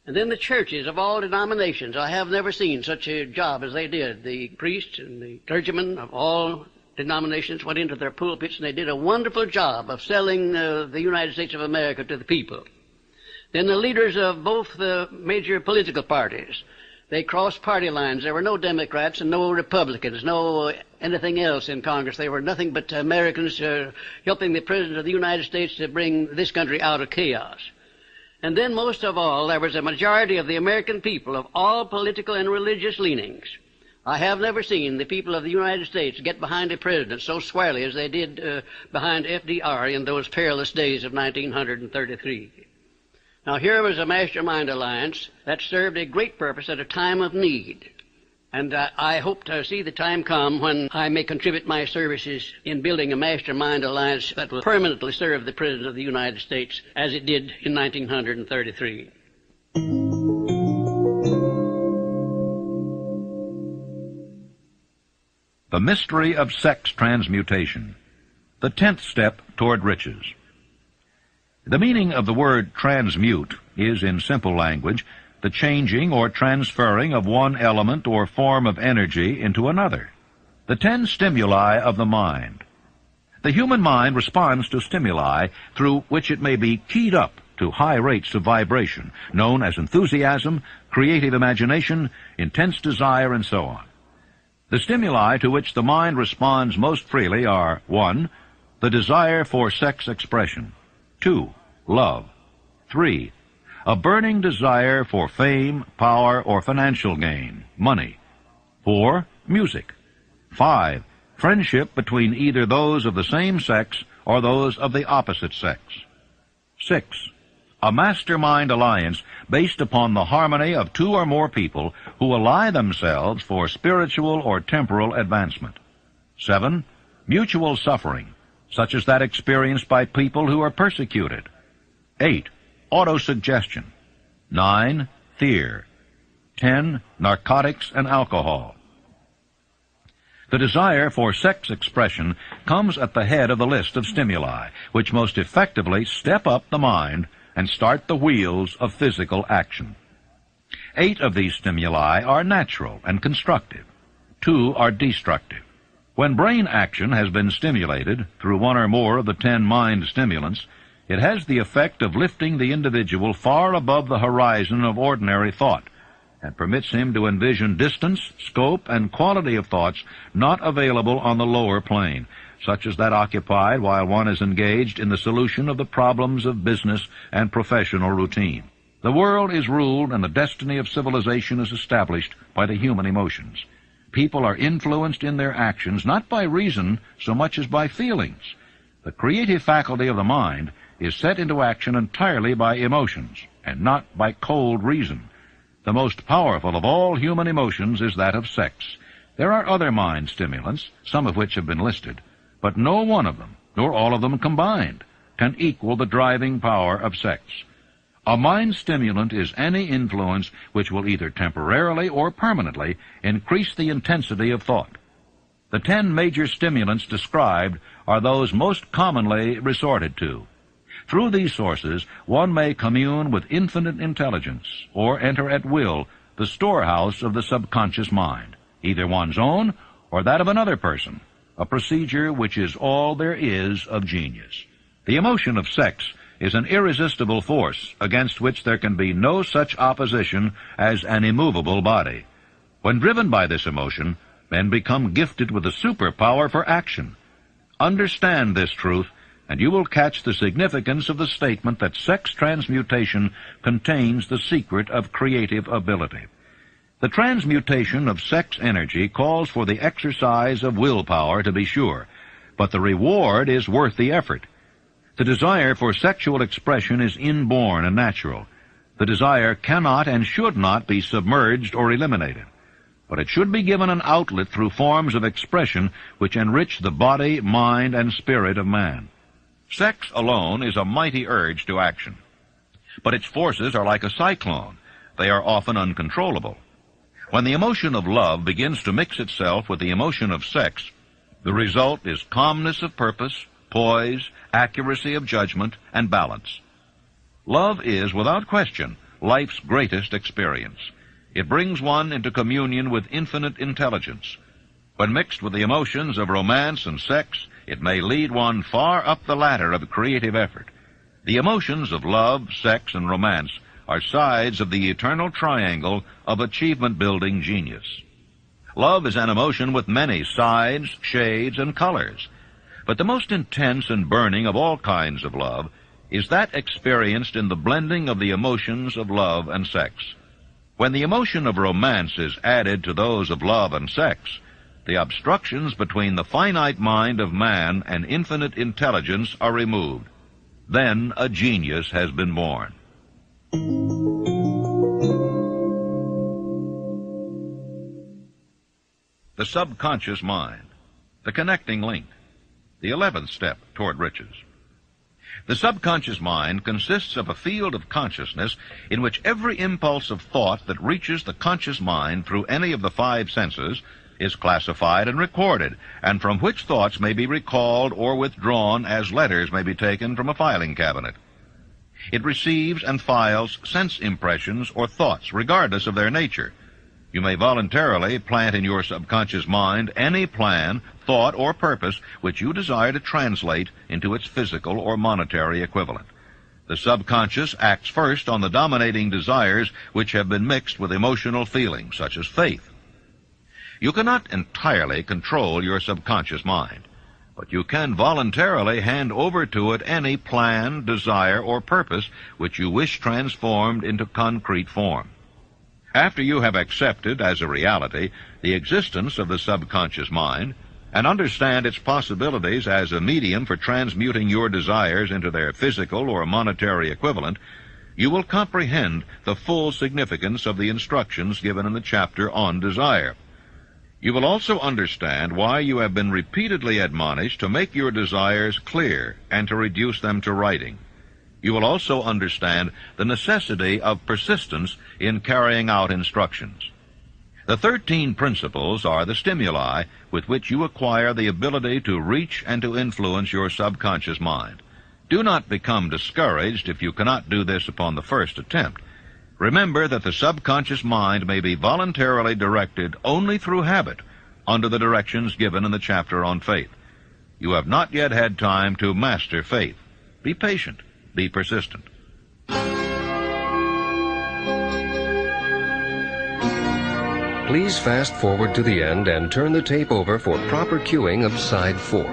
And then the churches of all denominations, I have never seen such a job as they did. The priests and the clergymen of all denominations went into their pulpits and they did a wonderful job of selling the United States of America to the people. Then the leaders of both the major political parties, they crossed party lines. There were no Democrats and no Republicans, no anything else in Congress. They were nothing but Americans helping the President of the United States to bring this country out of chaos. And then most of all, there was a majority of the American people of all political and religious leanings. I have never seen the people of the United States get behind a president so squarely as they did behind FDR in those perilous days of 1933. Now, here was a mastermind alliance that served a great purpose at a time of need. And I hope to see the time come when I may contribute my services in building a mastermind alliance that will permanently serve the President of the United States as it did in 1933. The mystery of sex transmutation, the 10th step toward riches. The meaning of the word transmute is, in simple language, the changing or transferring of one element or form of energy into another. The 10 stimuli of the mind. The human mind responds to stimuli through which it may be keyed up to high rates of vibration, known as enthusiasm, creative imagination, intense desire, and so on. The stimuli to which the mind responds most freely are 1. The desire for sex expression. 2. Love. 3. A burning desire for fame, power, or financial gain, money. 4. Music. 5. Friendship between either those of the same sex or those of the opposite sex. 6. A mastermind alliance based upon the harmony of two or more people who ally themselves for spiritual or temporal advancement. 7. Mutual suffering, such as that experienced by people who are persecuted. 8. Autosuggestion. 9. Fear. 10. Narcotics and alcohol. The desire for sex expression comes at the head of the list of stimuli, which most effectively step up the mind and start the wheels of physical action. 8 of these stimuli are natural and constructive. 2 are destructive. When brain action has been stimulated through one or more of the 10 mind stimulants, it has the effect of lifting the individual far above the horizon of ordinary thought, and permits him to envision distance, scope, and quality of thoughts not available on the lower plane, such as that occupied while one is engaged in the solution of the problems of business and professional routine. The world is ruled and the destiny of civilization is established by the human emotions. People are influenced in their actions not by reason so much as by feelings. The creative faculty of the mind is set into action entirely by emotions, and not by cold reason. The most powerful of all human emotions is that of sex. There are other mind stimulants, some of which have been listed, but no one of them, nor all of them combined, can equal the driving power of sex. A mind stimulant is any influence which will either temporarily or permanently increase the intensity of thought. The 10 major stimulants described are those most commonly resorted to. Through these sources, one may commune with infinite intelligence, or enter at will the storehouse of the subconscious mind, either one's own or that of another person, a procedure which is all there is of genius. The emotion of sex is an irresistible force against which there can be no such opposition as an immovable body. When driven by this emotion, men become gifted with a superpower for action. Understand this truth, and you will catch the significance of the statement that sex transmutation contains the secret of creative ability. The transmutation of sex energy calls for the exercise of willpower, to be sure, but the reward is worth the effort. The desire for sexual expression is inborn and natural. The desire cannot and should not be submerged or eliminated, but it should be given an outlet through forms of expression which enrich the body, mind, and spirit of man. Sex alone is a mighty urge to action, but its forces are like a cyclone. They are often uncontrollable. When the emotion of love begins to mix itself with the emotion of sex, the result is calmness of purpose, poise, accuracy of judgment, and balance. Love is, without question, life's greatest experience. It brings one into communion with infinite intelligence. When mixed with the emotions of romance and sex, it may lead one far up the ladder of creative effort. The emotions of love, sex, and romance are sides of the eternal triangle of achievement-building genius. Love is an emotion with many sides, shades, and colors. But the most intense and burning of all kinds of love is that experienced in the blending of the emotions of love and sex. When the emotion of romance is added to those of love and sex, the obstructions between the finite mind of man and infinite intelligence are removed. Then a genius has been born. The subconscious mind, the connecting link, the 11th step toward riches. The subconscious mind consists of a field of consciousness in which every impulse of thought that reaches the conscious mind through any of the 5 senses is classified and recorded, and from which thoughts may be recalled or withdrawn as letters may be taken from a filing cabinet. It receives and files sense impressions or thoughts, regardless of their nature. You may voluntarily plant in your subconscious mind any plan, thought, or purpose which you desire to translate into its physical or monetary equivalent. The subconscious acts first on the dominating desires which have been mixed with emotional feelings, such as faith. You cannot entirely control your subconscious mind, but you can voluntarily hand over to it any plan, desire, or purpose which you wish transformed into concrete form. After you have accepted as a reality the existence of the subconscious mind, and understand its possibilities as a medium for transmuting your desires into their physical or monetary equivalent, you will comprehend the full significance of the instructions given in the chapter on desire. You will also understand why you have been repeatedly admonished to make your desires clear and to reduce them to writing. You will also understand the necessity of persistence in carrying out instructions. The 13 principles are the stimuli with which you acquire the ability to reach and to influence your subconscious mind. Do not become discouraged if you cannot do this upon the first attempt. Remember that the subconscious mind may be voluntarily directed only through habit under the directions given in the chapter on faith. You have not yet had time to master faith. Be patient. Be persistent. Please fast forward to the end and turn the tape over for proper cueing of side 4.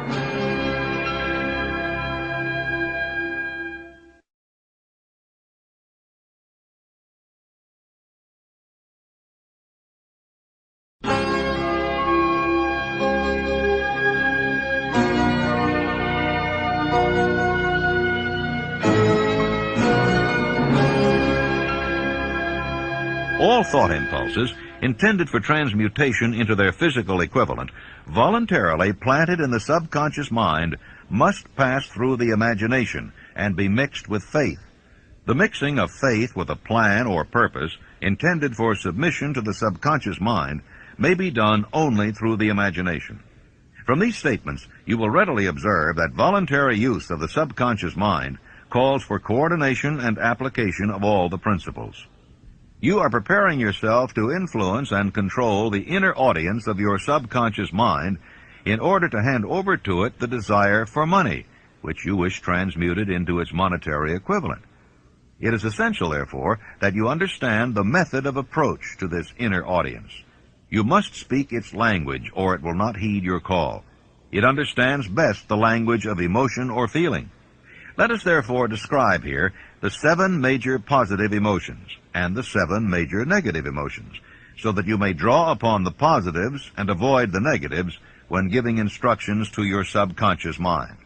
All thought impulses intended for transmutation into their physical equivalent, voluntarily planted in the subconscious mind, must pass through the imagination and be mixed with faith. The mixing of faith with a plan or purpose intended for submission to the subconscious mind may be done only through the imagination. From these statements, you will readily observe that voluntary use of the subconscious mind calls for coordination and application of all the principles. You are preparing yourself to influence and control the inner audience of your subconscious mind in order to hand over to it the desire for money, which you wish transmuted into its monetary equivalent. It is essential, therefore, that you understand the method of approach to this inner audience. You must speak its language, or it will not heed your call. It understands best the language of emotion or feeling. Let us therefore describe here the 7 major positive emotions and the 7 major negative emotions, so that you may draw upon the positives and avoid the negatives when giving instructions to your subconscious mind.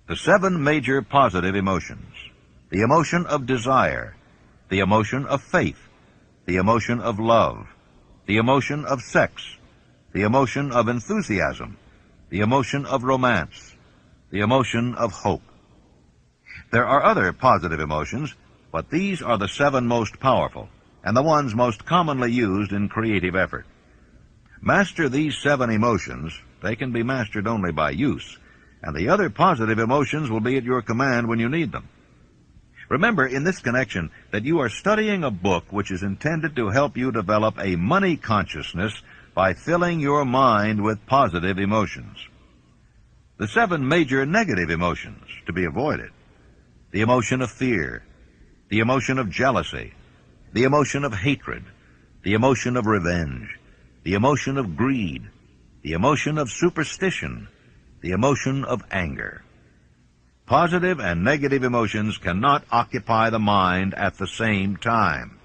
The 7 major positive emotions: the emotion of desire, the emotion of faith, the emotion of love, the emotion of sex, the emotion of enthusiasm, the emotion of romance, the emotion of hope. There are other positive emotions, but these are the 7 most powerful and the ones most commonly used in creative effort. Master these 7 emotions. They can be mastered only by use, and the other positive emotions will be at your command when you need them. Remember in this connection that you are studying a book which is intended to help you develop a money consciousness by filling your mind with positive emotions. The 7 major negative emotions to be avoided: the emotion of fear, the emotion of jealousy, the emotion of hatred, the emotion of revenge, the emotion of greed, the emotion of superstition, the emotion of anger. Positive and negative emotions cannot occupy the mind at the same time.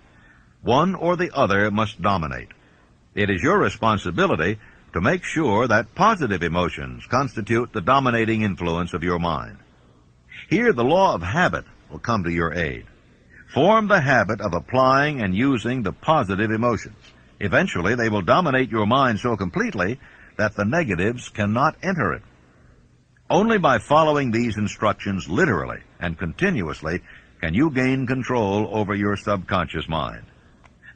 One or the other must dominate. It is your responsibility to make sure that positive emotions constitute the dominating influence of your mind. Here the law of habit will come to your aid. Form the habit of applying and using the positive emotions. Eventually they will dominate your mind so completely that the negatives cannot enter it. Only by following these instructions literally and continuously can you gain control over your subconscious mind.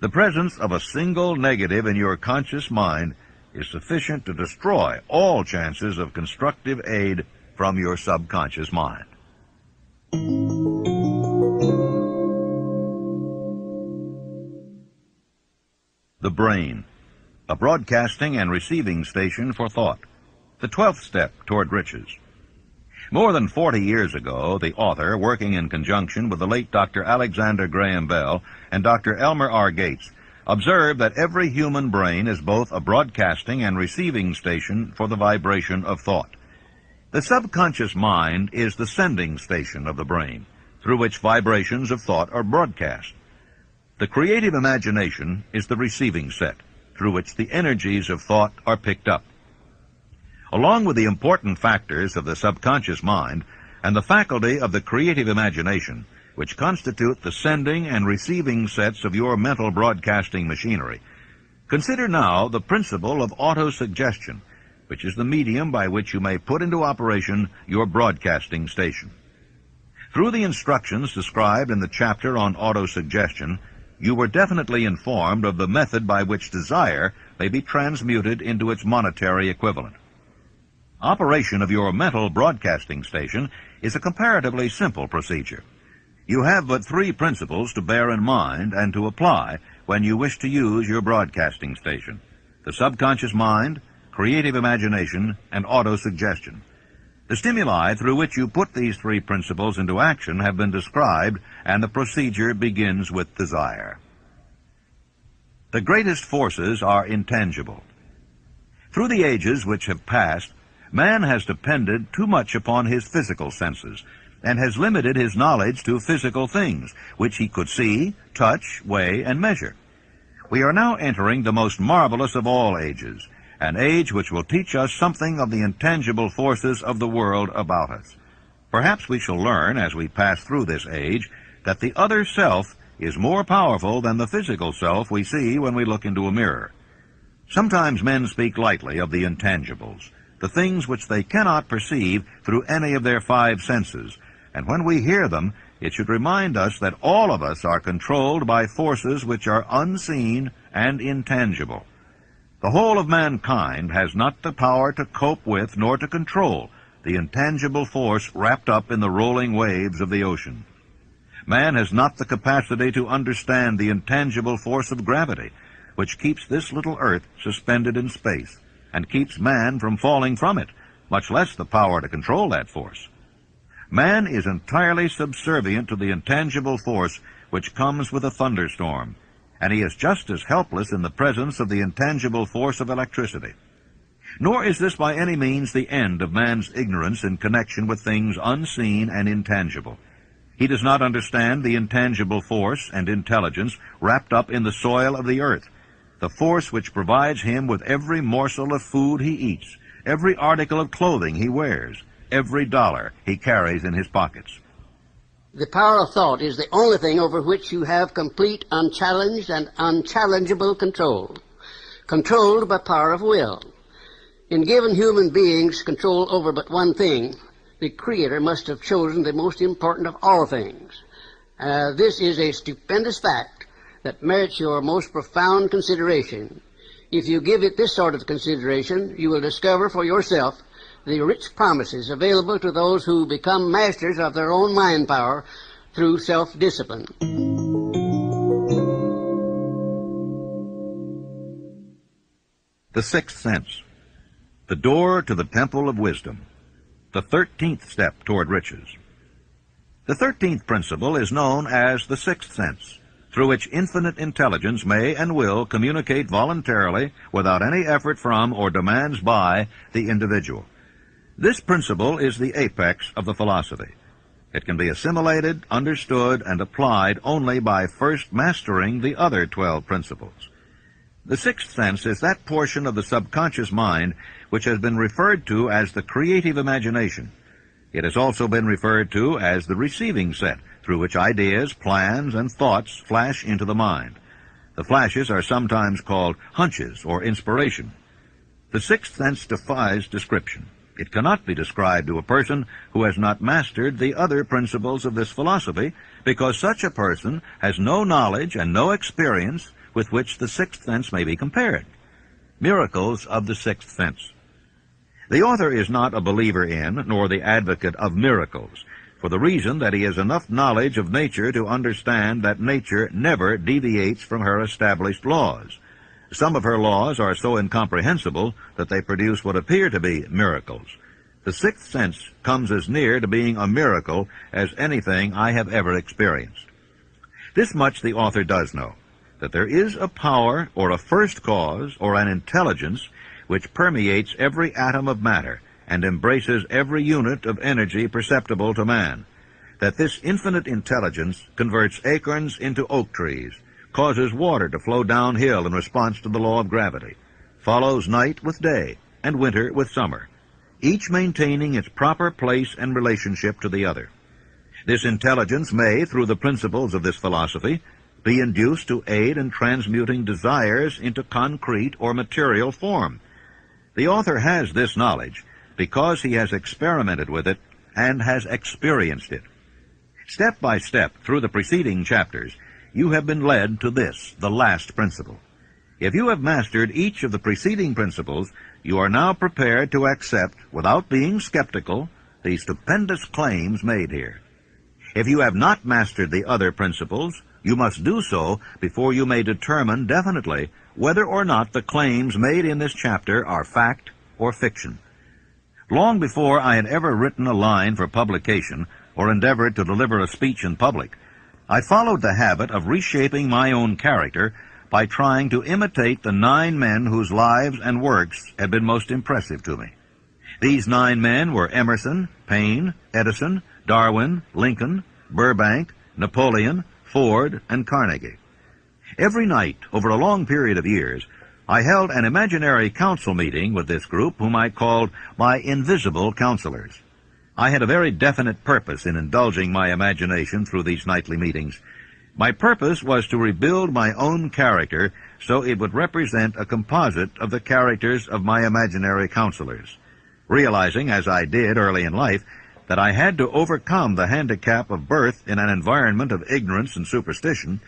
The presence of a single negative in your conscious mind is sufficient to destroy all chances of constructive aid from your subconscious mind. The brain, a broadcasting and receiving station for thought. The 12th step toward riches. More than 40 years ago, the author, working in conjunction with the late Dr. Alexander Graham Bell and Dr. Elmer R. Gates, observed that every human brain is both a broadcasting and receiving station for the vibration of thought. The subconscious mind is the sending station of the brain, through which vibrations of thought are broadcast. The creative imagination is the receiving set, through which the energies of thought are picked up. Along with the important factors of the subconscious mind and the faculty of the creative imagination, which constitute the sending and receiving sets of your mental broadcasting machinery, consider now the principle of autosuggestion, which is the medium by which you may put into operation your broadcasting station. Through the instructions described in the chapter on autosuggestion, you were definitely informed of the method by which desire may be transmuted into its monetary equivalent. Operation of your mental broadcasting station is a comparatively simple procedure. You have but three principles to bear in mind and to apply when you wish to use your broadcasting station: the subconscious mind, creative imagination, and autosuggestion. The stimuli through which you put these three principles into action have been described, and the procedure begins with desire. The greatest forces are intangible. Through the ages which have passed, man has depended too much upon his physical senses, and has limited his knowledge to physical things, which he could see, touch, weigh, and measure. We are now entering the most marvelous of all ages, an age which will teach us something of the intangible forces of the world about us. Perhaps we shall learn, as we pass through this age, that the other self is more powerful than the physical self we see when we look into a mirror. Sometimes men speak lightly of the intangibles, the things which they cannot perceive through any of their five senses, and when we hear them, it should remind us that all of us are controlled by forces which are unseen and intangible. The whole of mankind has not the power to cope with nor to control the intangible force wrapped up in the rolling waves of the ocean. Man has not the capacity to understand the intangible force of gravity, which keeps this little earth suspended in space, and keeps man from falling from it, much less the power to control that force. Man is entirely subservient to the intangible force which comes with a thunderstorm, and he is just as helpless in the presence of the intangible force of electricity. Nor is this by any means the end of man's ignorance in connection with things unseen and intangible. He does not understand the intangible force and intelligence wrapped up in the soil of the earth, the force which provides him with every morsel of food he eats, every article of clothing he wears, every dollar he carries in his pockets. The power of thought is the only thing over which you have complete, unchallenged, and unchallengeable control. Controlled by power of will. In giving human beings control over but one thing, the Creator must have chosen the most important of all things. This is a stupendous fact that merits your most profound consideration. If you give it this sort of consideration, you will discover for yourself the rich promises available to those who become masters of their own mind power through self-discipline. The sixth sense, the door to the temple of wisdom, the 13th step toward riches. The 13th principle is known as the sixth sense, through which infinite intelligence may and will communicate voluntarily without any effort from or demands by the individual. This principle is the apex of the philosophy. It can be assimilated, understood, and applied only by first mastering the other 12 principles. The sixth sense is that portion of the subconscious mind which has been referred to as the creative imagination. It has also been referred to as the receiving set, through which ideas, plans, and thoughts flash into the mind. The flashes are sometimes called hunches or inspiration. The sixth sense defies description. It cannot be described to a person who has not mastered the other principles of this philosophy, because such a person has no knowledge and no experience with which the sixth sense may be compared. Miracles of the sixth sense. The author is not a believer in, nor the advocate of miracles, for the reason that he has enough knowledge of nature to understand that nature never deviates from her established laws. Some of her laws are so incomprehensible that they produce what appear to be miracles. The sixth sense comes as near to being a miracle as anything I have ever experienced. This much the author does know, that there is a power or a first cause or an intelligence which permeates every atom of matter and embraces every unit of energy perceptible to man, that this infinite intelligence converts acorns into oak trees, causes water to flow downhill in response to the law of gravity, follows night with day and winter with summer, each maintaining its proper place and relationship to the other. This intelligence may, through the principles of this philosophy, be induced to aid in transmuting desires into concrete or material form. The author has this knowledge because he has experimented with it and has experienced it. Step by step through the preceding chapters, you have been led to this, the last principle. If you have mastered each of the preceding principles, you are now prepared to accept, without being skeptical, the stupendous claims made here. If you have not mastered the other principles, you must do so before you may determine definitely whether or not the claims made in this chapter are fact or fiction. Long before I had ever written a line for publication or endeavored to deliver a speech in public, I followed the habit of reshaping my own character by trying to imitate the 9 men whose lives and works had been most impressive to me. These 9 men were Emerson, Paine, Edison, Darwin, Lincoln, Burbank, Napoleon, Ford, and Carnegie. Every night, over a long period of years, I held an imaginary council meeting with this group whom I called my invisible counselors. I had a very definite purpose in indulging my imagination through these nightly meetings. My purpose was to rebuild my own character so it would represent a composite of the characters of my imaginary counselors. Realizing, as I did early in life, that I had to overcome the handicap of birth in an environment of ignorance and superstition,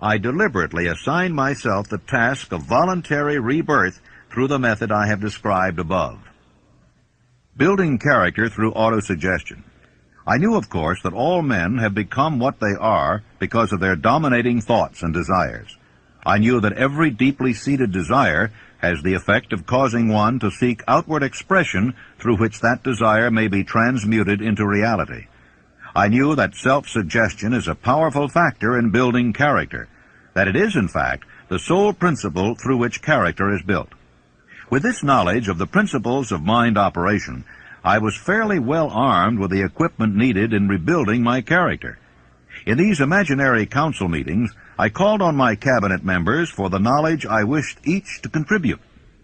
I deliberately assigned myself the task of voluntary rebirth through the method I have described above. Building character through autosuggestion. I knew, of course, that all men have become what they are because of their dominating thoughts and desires. I knew that every deeply seated desire has the effect of causing one to seek outward expression through which that desire may be transmuted into reality. I knew that self-suggestion is a powerful factor in building character, that it is, in fact, the sole principle through which character is built. With this knowledge of the principles of mind operation, I was fairly well armed with the equipment needed in rebuilding my character. In these imaginary council meetings, I called on my cabinet members for the knowledge I wished each to contribute.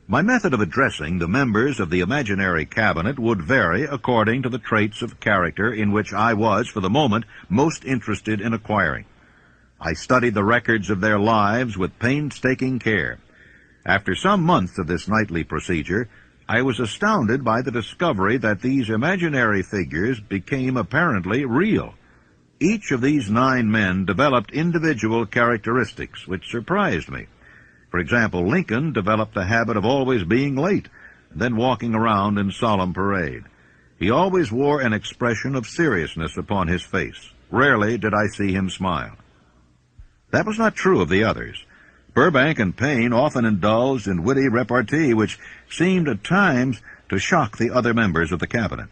My method of addressing the members of the imaginary cabinet would vary according to the traits of character in which I was, for the moment, most interested in acquiring. I studied the records of their lives with painstaking care. After some months of this nightly procedure, I was astounded by the discovery that these imaginary figures became apparently real. Each of these 9 men developed individual characteristics which surprised me. For example, Lincoln developed the habit of always being late, and then walking around in solemn parade. He always wore an expression of seriousness upon his face. Rarely did I see him smile. That was not true of the others. Burbank and Paine often indulged in witty repartee which seemed at times to shock the other members of the cabinet.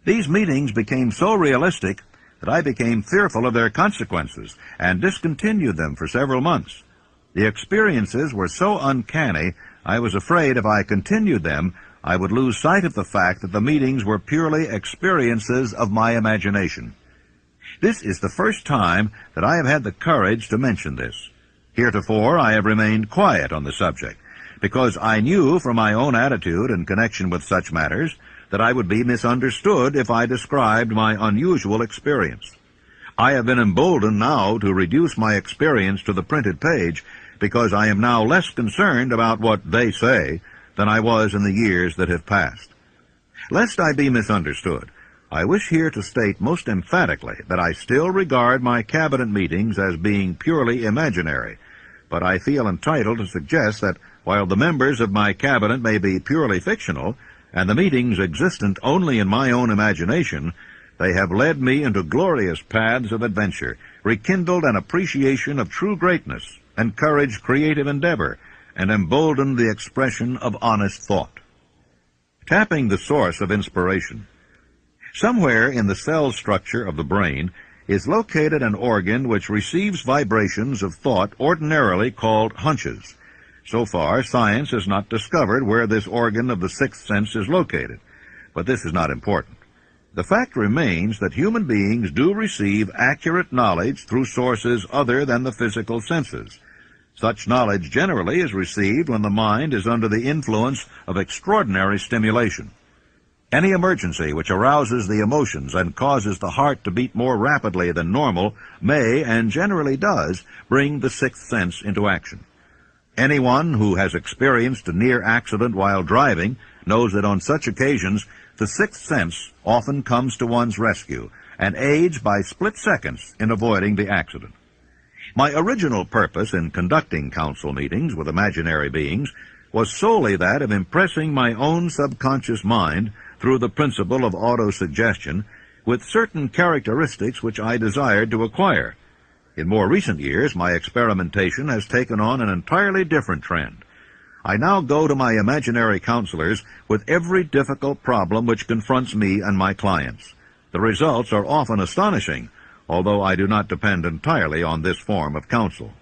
These meetings became so realistic that I became fearful of their consequences and discontinued them for several months. The experiences were so uncanny, I was afraid if I continued them, I would lose sight of the fact that the meetings were purely experiences of my imagination. This is the first time that I have had the courage to mention this. Heretofore, I have remained quiet on the subject, because I knew from my own attitude in connection with such matters that I would be misunderstood if I described my unusual experience. I have been emboldened now to reduce my experience to the printed page, because I am now less concerned about what they say than I was in the years that have passed. Lest I be misunderstood, I wish here to state most emphatically that I still regard my cabinet meetings as being purely imaginary, but I feel entitled to suggest that while the members of my cabinet may be purely fictional, and the meetings existent only in my own imagination, they have led me into glorious paths of adventure, rekindled an appreciation of true greatness, encouraged creative endeavor, and emboldened the expression of honest thought. Tapping the source of inspiration, Somewhere in the cell structure of the brain is located an organ which receives vibrations of thought ordinarily called hunches. So far, science has not discovered where this organ of the sixth sense is located, but this is not important. The fact remains that human beings do receive accurate knowledge through sources other than the physical senses. Such knowledge generally is received when the mind is under the influence of extraordinary stimulation. Any emergency which arouses the emotions and causes the heart to beat more rapidly than normal may, and generally does, bring the sixth sense into action. Anyone who has experienced a near accident while driving knows that on such occasions the sixth sense often comes to one's rescue and aids by split seconds in avoiding the accident. My original purpose in conducting council meetings with imaginary beings was solely that of impressing my own subconscious mind through the principle of autosuggestion with certain characteristics which I desired to acquire. In more recent years, my experimentation has taken on an entirely different trend. I now go to my imaginary counselors with every difficult problem which confronts me and my clients. The results are often astonishing, although I do not depend entirely on this form of counsel.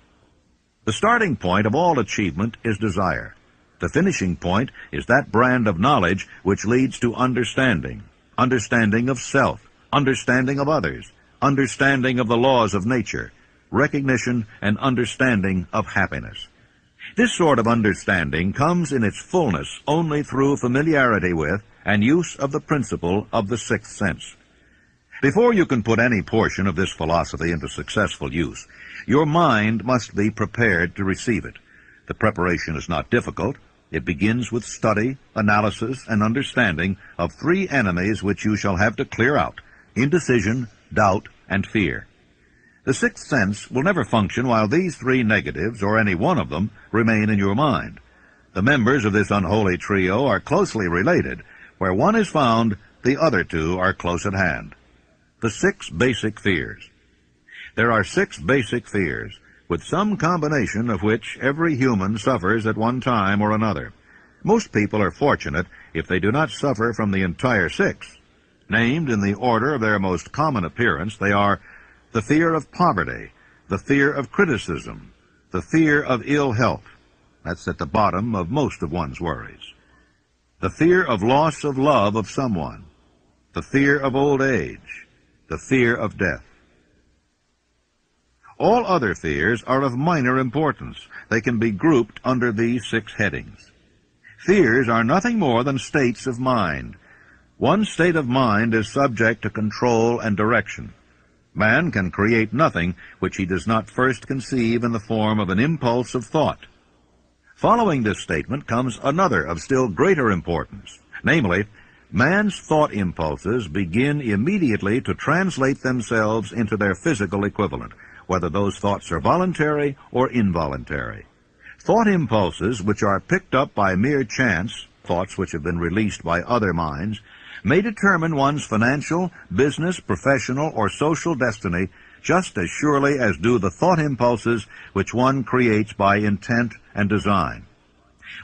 The starting point of all achievement is desire. The finishing point is that brand of knowledge which leads to understanding, understanding of self, understanding of others, understanding of the laws of nature, recognition and understanding of happiness. This sort of understanding comes in its fullness only through familiarity with and use of the principle of the sixth sense. Before you can put any portion of this philosophy into successful use, your mind must be prepared to receive it. The preparation is not difficult. It begins with study, analysis, and understanding of three enemies which you shall have to clear out: indecision, doubt, and fear. The sixth sense will never function while these three negatives, or any one of them, remain in your mind. The members of this unholy trio are closely related. Where one is found, the other two are close at hand. The 6 basic fears. There are 6 basic fears, with some combination of which every human suffers at one time or another. Most people are fortunate if they do not suffer from the entire 6. Named in the order of their most common appearance, they are the fear of poverty, the fear of criticism, the fear of ill health. That's at the bottom of most of one's worries. The fear of loss of love of someone, the fear of old age, the fear of death. All other fears are of minor importance. They can be grouped under these 6 headings. Fears are nothing more than states of mind. One state of mind is subject to control and direction. Man can create nothing which he does not first conceive in the form of an impulse of thought. Following this statement comes another of still greater importance, namely, man's thought impulses begin immediately to translate themselves into their physical equivalent, whether those thoughts are voluntary or involuntary. Thought impulses which are picked up by mere chance, thoughts which have been released by other minds, may determine one's financial, business, professional, or social destiny just as surely as do the thought impulses which one creates by intent and design.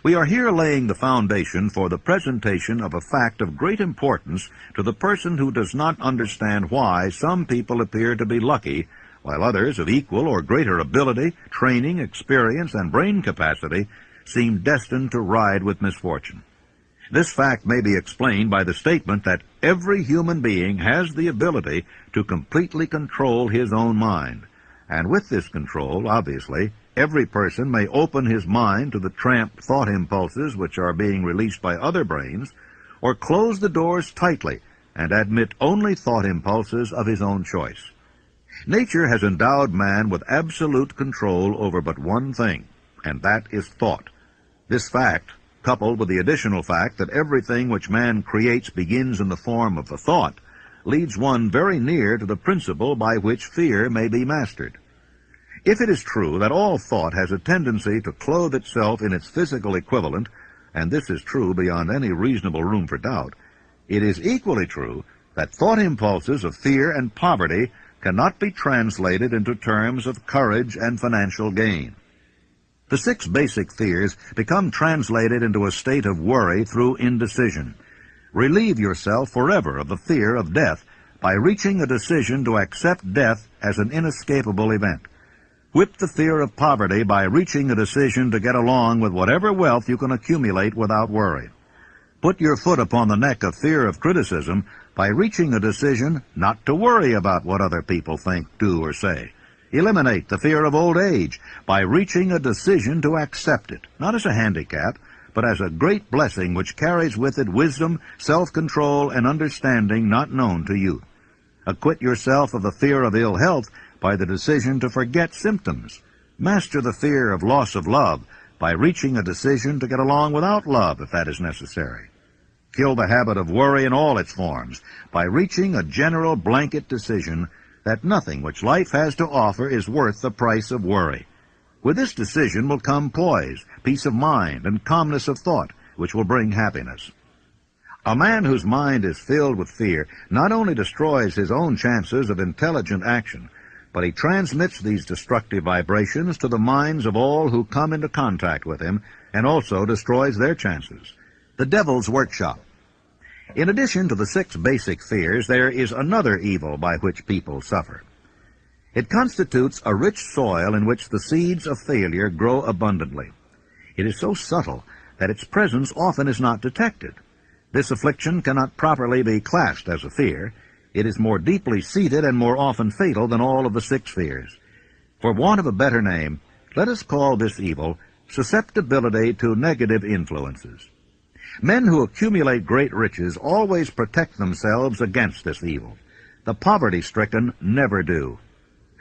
We are here laying the foundation for the presentation of a fact of great importance to the person who does not understand why some people appear to be lucky, while others of equal or greater ability, training, experience, and brain capacity seem destined to ride with misfortune. This fact may be explained by the statement that every human being has the ability to completely control his own mind. And with this control, obviously, every person may open his mind to the tramp thought impulses which are being released by other brains, or close the doors tightly and admit only thought impulses of his own choice. Nature has endowed man with absolute control over but one thing, and that is thought. This fact, coupled with the additional fact that everything which man creates begins in the form of a thought, leads one very near to the principle by which fear may be mastered. If it is true that all thought has a tendency to clothe itself in its physical equivalent, and this is true beyond any reasonable room for doubt, it is equally true that thought impulses of fear and poverty cannot be translated into terms of courage and financial gain. The 6 basic fears become translated into a state of worry through indecision. Relieve yourself forever of the fear of death by reaching a decision to accept death as an inescapable event. Whip the fear of poverty by reaching a decision to get along with whatever wealth you can accumulate without worry. Put your foot upon the neck of fear of criticism by reaching a decision not to worry about what other people think, do, or say. Eliminate the fear of old age by reaching a decision to accept it, not as a handicap, but as a great blessing which carries with it wisdom, self-control, and understanding not known to youth. Acquit yourself of the fear of ill health by the decision to forget symptoms. Master the fear of loss of love by reaching a decision to get along without love if that is necessary. Kill the habit of worry in all its forms by reaching a general blanket decision that nothing which life has to offer is worth the price of worry. With this decision will come poise, peace of mind, and calmness of thought, which will bring happiness. A man whose mind is filled with fear not only destroys his own chances of intelligent action, but he transmits these destructive vibrations to the minds of all who come into contact with him, and also destroys their chances. The devil's workshop. In addition to the 6 basic fears, there is another evil by which people suffer. It constitutes a rich soil in which the seeds of failure grow abundantly. It is so subtle that its presence often is not detected. This affliction cannot properly be classed as a fear. It is more deeply seated and more often fatal than all of the 6 fears. For want of a better name, let us call this evil susceptibility to negative influences. Men who accumulate great riches always protect themselves against this evil. The poverty-stricken never do.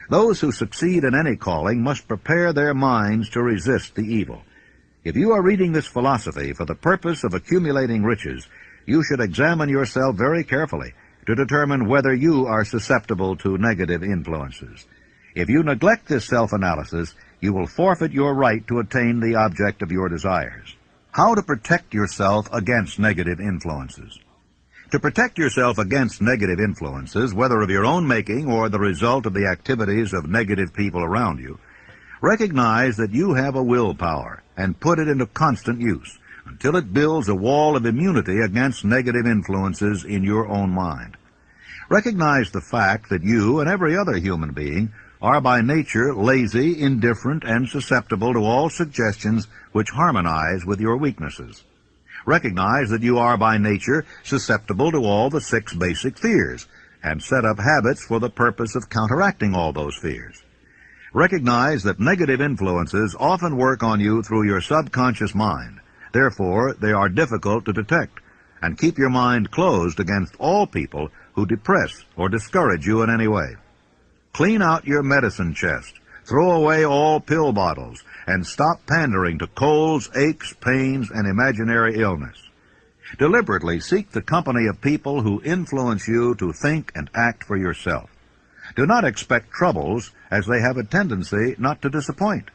Those who succeed in any calling must prepare their minds to resist the evil. If you are reading this philosophy for the purpose of accumulating riches, you should examine yourself very carefully to determine whether you are susceptible to negative influences. If you neglect this self-analysis, you will forfeit your right to attain the object of your desires. How to protect yourself against negative influences. To protect yourself against negative influences, whether of your own making or the result of the activities of negative people around you, recognize that you have a willpower and put it into constant use until it builds a wall of immunity against negative influences in your own mind. Recognize the fact that you and every other human being are by nature lazy, indifferent, and susceptible to all suggestions which harmonize with your weaknesses. Recognize that you are by nature susceptible to all the 6 basic fears, and set up habits for the purpose of counteracting all those fears. Recognize that negative influences often work on you through your subconscious mind. Therefore, they are difficult to detect, and keep your mind closed against all people who depress or discourage you in any way. Clean out your medicine chest, throw away all pill bottles, and stop pandering to colds, aches, pains, and imaginary illness. Deliberately seek the company of people who influence you to think and act for yourself. Do not expect troubles, as they have a tendency not to disappoint.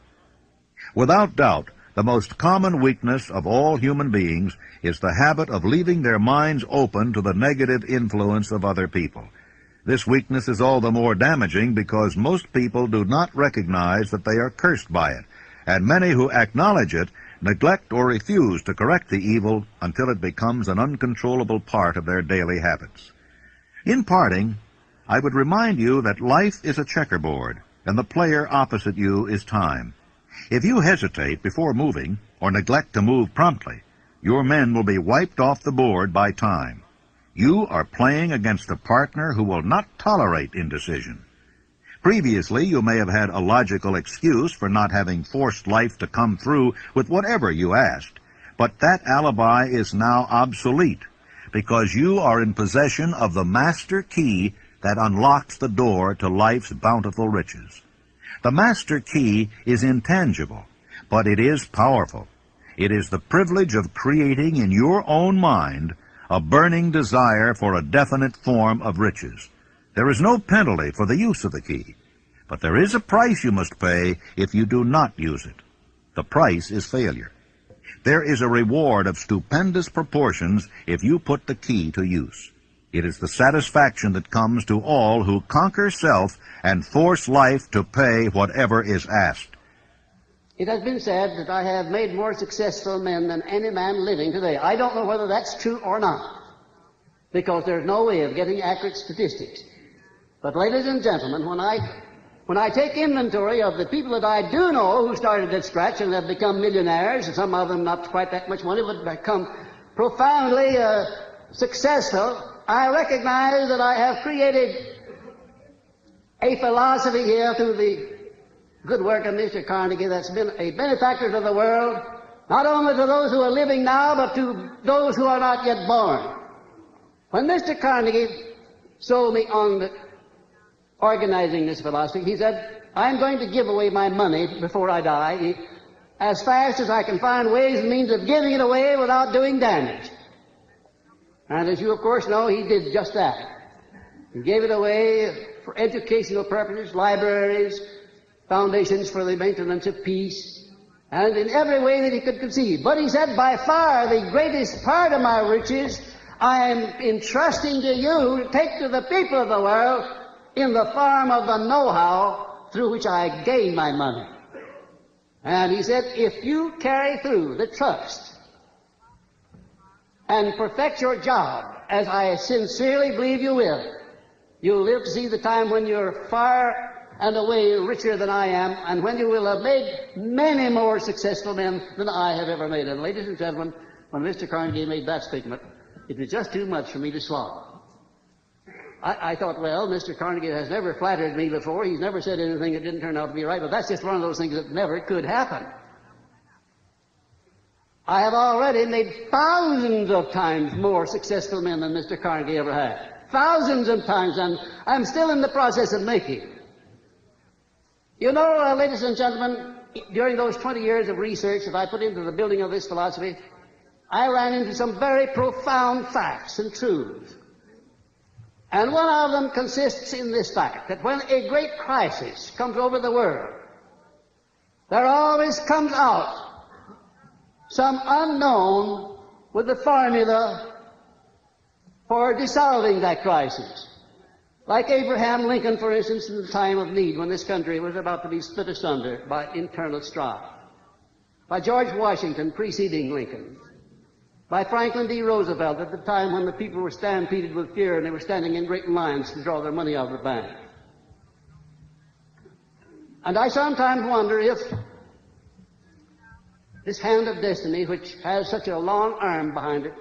Without doubt, the most common weakness of all human beings is the habit of leaving their minds open to the negative influence of other people. This weakness is all the more damaging because most people do not recognize that they are cursed by it, and many who acknowledge it neglect or refuse to correct the evil until it becomes an uncontrollable part of their daily habits. In parting, I would remind you that life is a checkerboard, and the player opposite you is time. If you hesitate before moving, or neglect to move promptly, your men will be wiped off the board by time. You are playing against a partner who will not tolerate indecision. Previously, you may have had a logical excuse for not having forced life to come through with whatever you asked, but that alibi is now obsolete because you are in possession of the master key that unlocks the door to life's bountiful riches. The master key is intangible, but it is powerful. It is the privilege of creating in your own mind a burning desire for a definite form of riches. There is no penalty for the use of the key, but there is a price you must pay if you do not use it. The price is failure. There is a reward of stupendous proportions if you put the key to use. It is the satisfaction that comes to all who conquer self and force life to pay whatever is asked. It has been said that I have made more successful men than any man living today. I don't know whether that's true or not. because there's no way of getting accurate statistics. But ladies and gentlemen, when I take inventory of the people that I do know who started at scratch and have become millionaires, and some of them not quite that much money, but become profoundly successful, I recognize that I have created a philosophy here through the good work of Mr. Carnegie that's been a benefactor to the world, not only to those who are living now, but to those who are not yet born. When Mr. Carnegie sold me on organizing this philosophy, he said, I'm going to give away my money before I die as fast as I can find ways and means of giving it away without doing damage. And as you of course know, he did just that. He gave it away for educational purposes, libraries, foundations for the maintenance of peace, and in every way that he could conceive. But he said, by far the greatest part of my riches I am entrusting to you to take to the people of the world in the form of the know-how through which I gain my money. And he said, if you carry through the trust and perfect your job, as I sincerely believe you will, you'll live to see the time when you're far and away richer than I am, and when you will have made many more successful men than I have ever made. And ladies and gentlemen, when Mr. Carnegie made that statement, it was just too much for me to swallow. I thought, well, Mr. Carnegie has never flattered me before. He's never said anything that didn't turn out to be right, but that's just one of those things that never could happen. I have already made thousands of times more successful men than Mr. Carnegie ever had. Thousands of times, and I'm still in the process of making. You know, ladies and gentlemen, during those 20 years of research that I put into the building of this philosophy, I ran into some very profound facts and truths. And one of them consists in this fact, that when a great crisis comes over the world, there always comes out some unknown with the formula for dissolving that crisis. Like Abraham Lincoln, for instance, in the time of need, when this country was about to be split asunder by internal strife. By George Washington preceding Lincoln. By Franklin D. Roosevelt at the time when the people were stampeded with fear and they were standing in great lines to draw their money out of the bank. And I sometimes wonder if this hand of destiny, which has such a long arm behind it,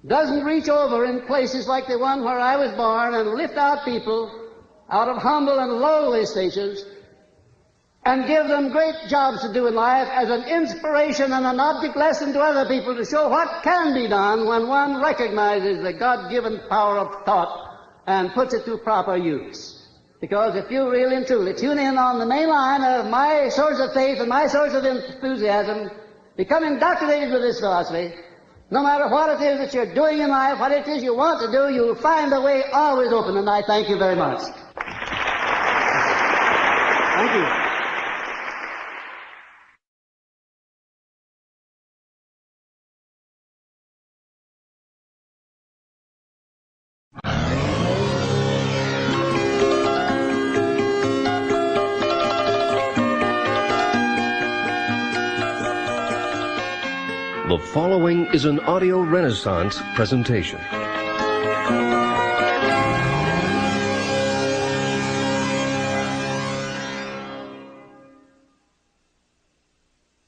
doesn't reach over in places like the one where I was born and lift out people out of humble and lowly stations and give them great jobs to do in life as an inspiration and an object lesson to other people to show what can be done when one recognizes the God-given power of thought and puts it to proper use. Because if you really and truly tune in on the main line of my source of faith and my source of enthusiasm, become indoctrinated with this philosophy, no matter what it is that you're doing in life, what it is you want to do, you'll find the way always open, and I thank you very much. Thank you. The following is an Audio Renaissance presentation.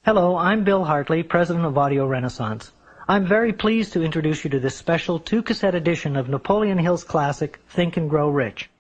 Hello, I'm Bill Hartley, president of Audio Renaissance. I'm very pleased to introduce you to this special 2-cassette edition of Napoleon Hill's classic, Think and Grow Rich.